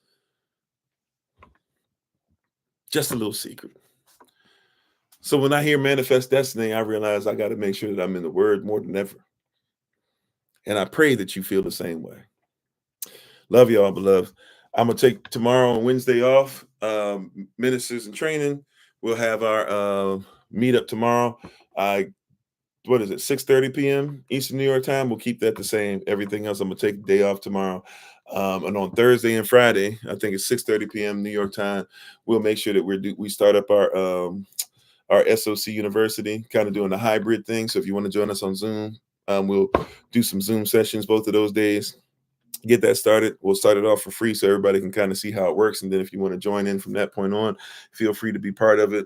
Just a little secret. So when I hear manifest destiny, I realize I got to make sure that I'm in the word more than ever. And I pray that you feel the same way. Love y'all, beloved. I'm going to take tomorrow and Wednesday off. Ministers in training. We'll have our meetup tomorrow. What is it? 6:30 p.m. Eastern New York time. We'll keep that the same. Everything else, I'm going to take the day off tomorrow. And on Thursday and Friday, I think it's 6:30 p.m. New York time. We'll make sure that we start up our SOC University, kind of doing a hybrid thing. So if you want to join us on Zoom, we'll do some Zoom sessions both of those days. Get that started. We'll start it off for free so everybody can kind of see how it works. And then if you want to join in from that point on, feel free to be part of it.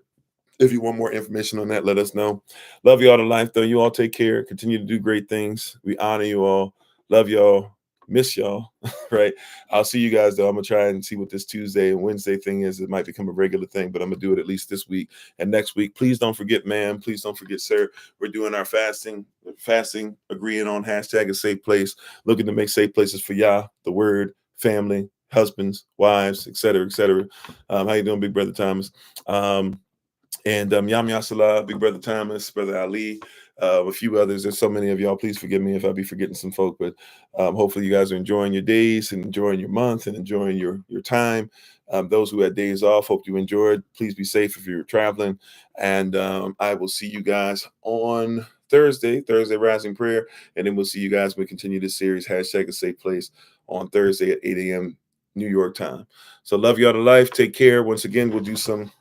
If you want more information on that, let us know. Love you all to life, though. You all take care. Continue to do great things. We honor you all. Love y'all. Miss y'all. Right. I'll see you guys, though. I'm going to try and see what this Tuesday and Wednesday thing is. It might become a regular thing, but I'm going to do it at least this week and next week. Please don't forget, ma'am. Please don't forget, sir. We're doing our fasting, agreeing on #ASafePlace, looking to make safe places for Yah, the word, family, husbands, wives, et cetera, et cetera. How you doing, big brother Thomas? And Yam Yasala, Big Brother Thomas, Brother Ali, a few others. There's so many of y'all. Please forgive me if I be forgetting some folk, but hopefully you guys are enjoying your days and enjoying your month and enjoying your time. Those who had days off, hope you enjoyed. Please be safe if you're traveling. And I will see you guys on Thursday Rising Prayer. And then we'll see you guys when we continue this series, #ASafePlace, on Thursday at 8 a.m. New York time. So love y'all to life. Take care. Once again, we'll do some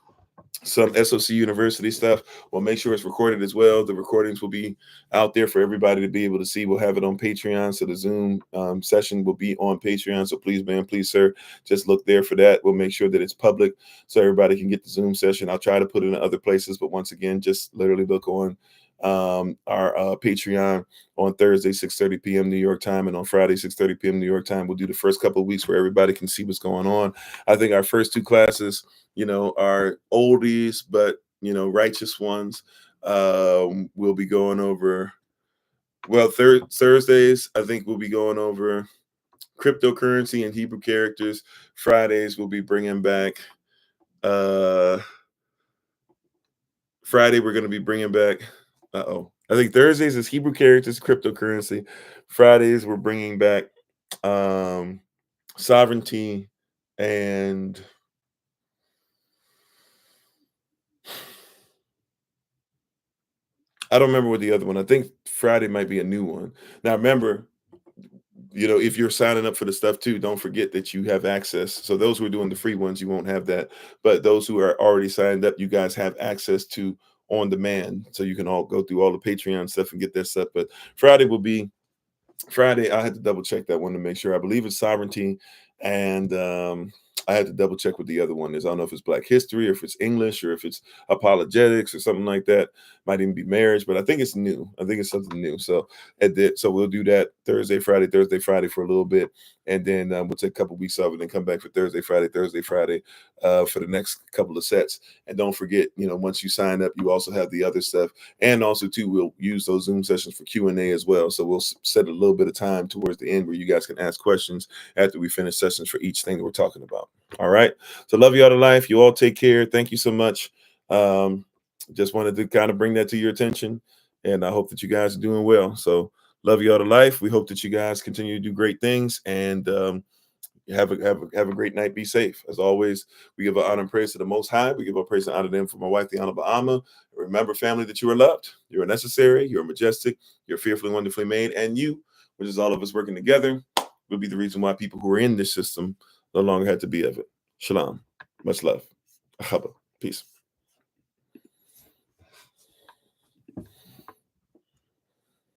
SOC University stuff. We'll make sure it's recorded as well. The recordings will be out there for everybody to be able to see. We'll have it on Patreon. So the Zoom session will be on Patreon. So please, man, please, sir, just look there for that. We'll make sure that it's public so everybody can get the Zoom session. I'll try to put it in other places, but once again, just literally look on our Patreon on Thursday, 6:30 p.m. New York time, and on Friday, 6:30 p.m. New York time. We'll do the first couple of weeks where everybody can see what's going on. I think our first two classes, are oldies, but, righteous ones. We'll be going over, Thursdays, I think we'll be going over cryptocurrency and Hebrew characters. Fridays, we'll be bringing back, Friday, we're going to be bringing back, I think Thursdays is Hebrew characters, cryptocurrency. Fridays, we're bringing back sovereignty and I don't remember what the other one. I think Friday might be a new one. Now, remember, if you're signing up for the stuff too, don't forget that you have access. So those who are doing the free ones, you won't have that. But those who are already signed up, you guys have access to on demand. So you can all go through all the Patreon stuff and get that stuff. But Friday, I had to double check that one to make sure. I believe it's sovereignty. And I had to double check what the other one is. I don't know if it's Black history or if it's English or if it's apologetics or something like that. Might even be marriage, but I think it's new. I think it's something new. So we'll do that Thursday, Friday for a little bit. And then we'll take a couple weeks off and then come back for Thursday, Friday for the next couple of sets. And don't forget, once you sign up, you also have the other stuff. And also too, we'll use those Zoom sessions for Q&A as well. So we'll set a little bit of time towards the end where you guys can ask questions after we finish sessions for each thing that we're talking about. All right. So love you all to life. You all take care. Thank you so much. Just wanted to kind of bring that to your attention. And I hope that you guys are doing well. So love you all to life. We hope that you guys continue to do great things and have a great night. Be safe. As always, we give our honor and praise to the Most High. We give our praise and honor to them for my wife, the Honorable Amma. Remember, family, that you are loved. You are necessary. You are majestic. You're fearfully, wonderfully made. And you, which is all of us working together, will be the reason why people who are in this system no longer had to be of it. Shalom. Much love. Yahavah. Peace.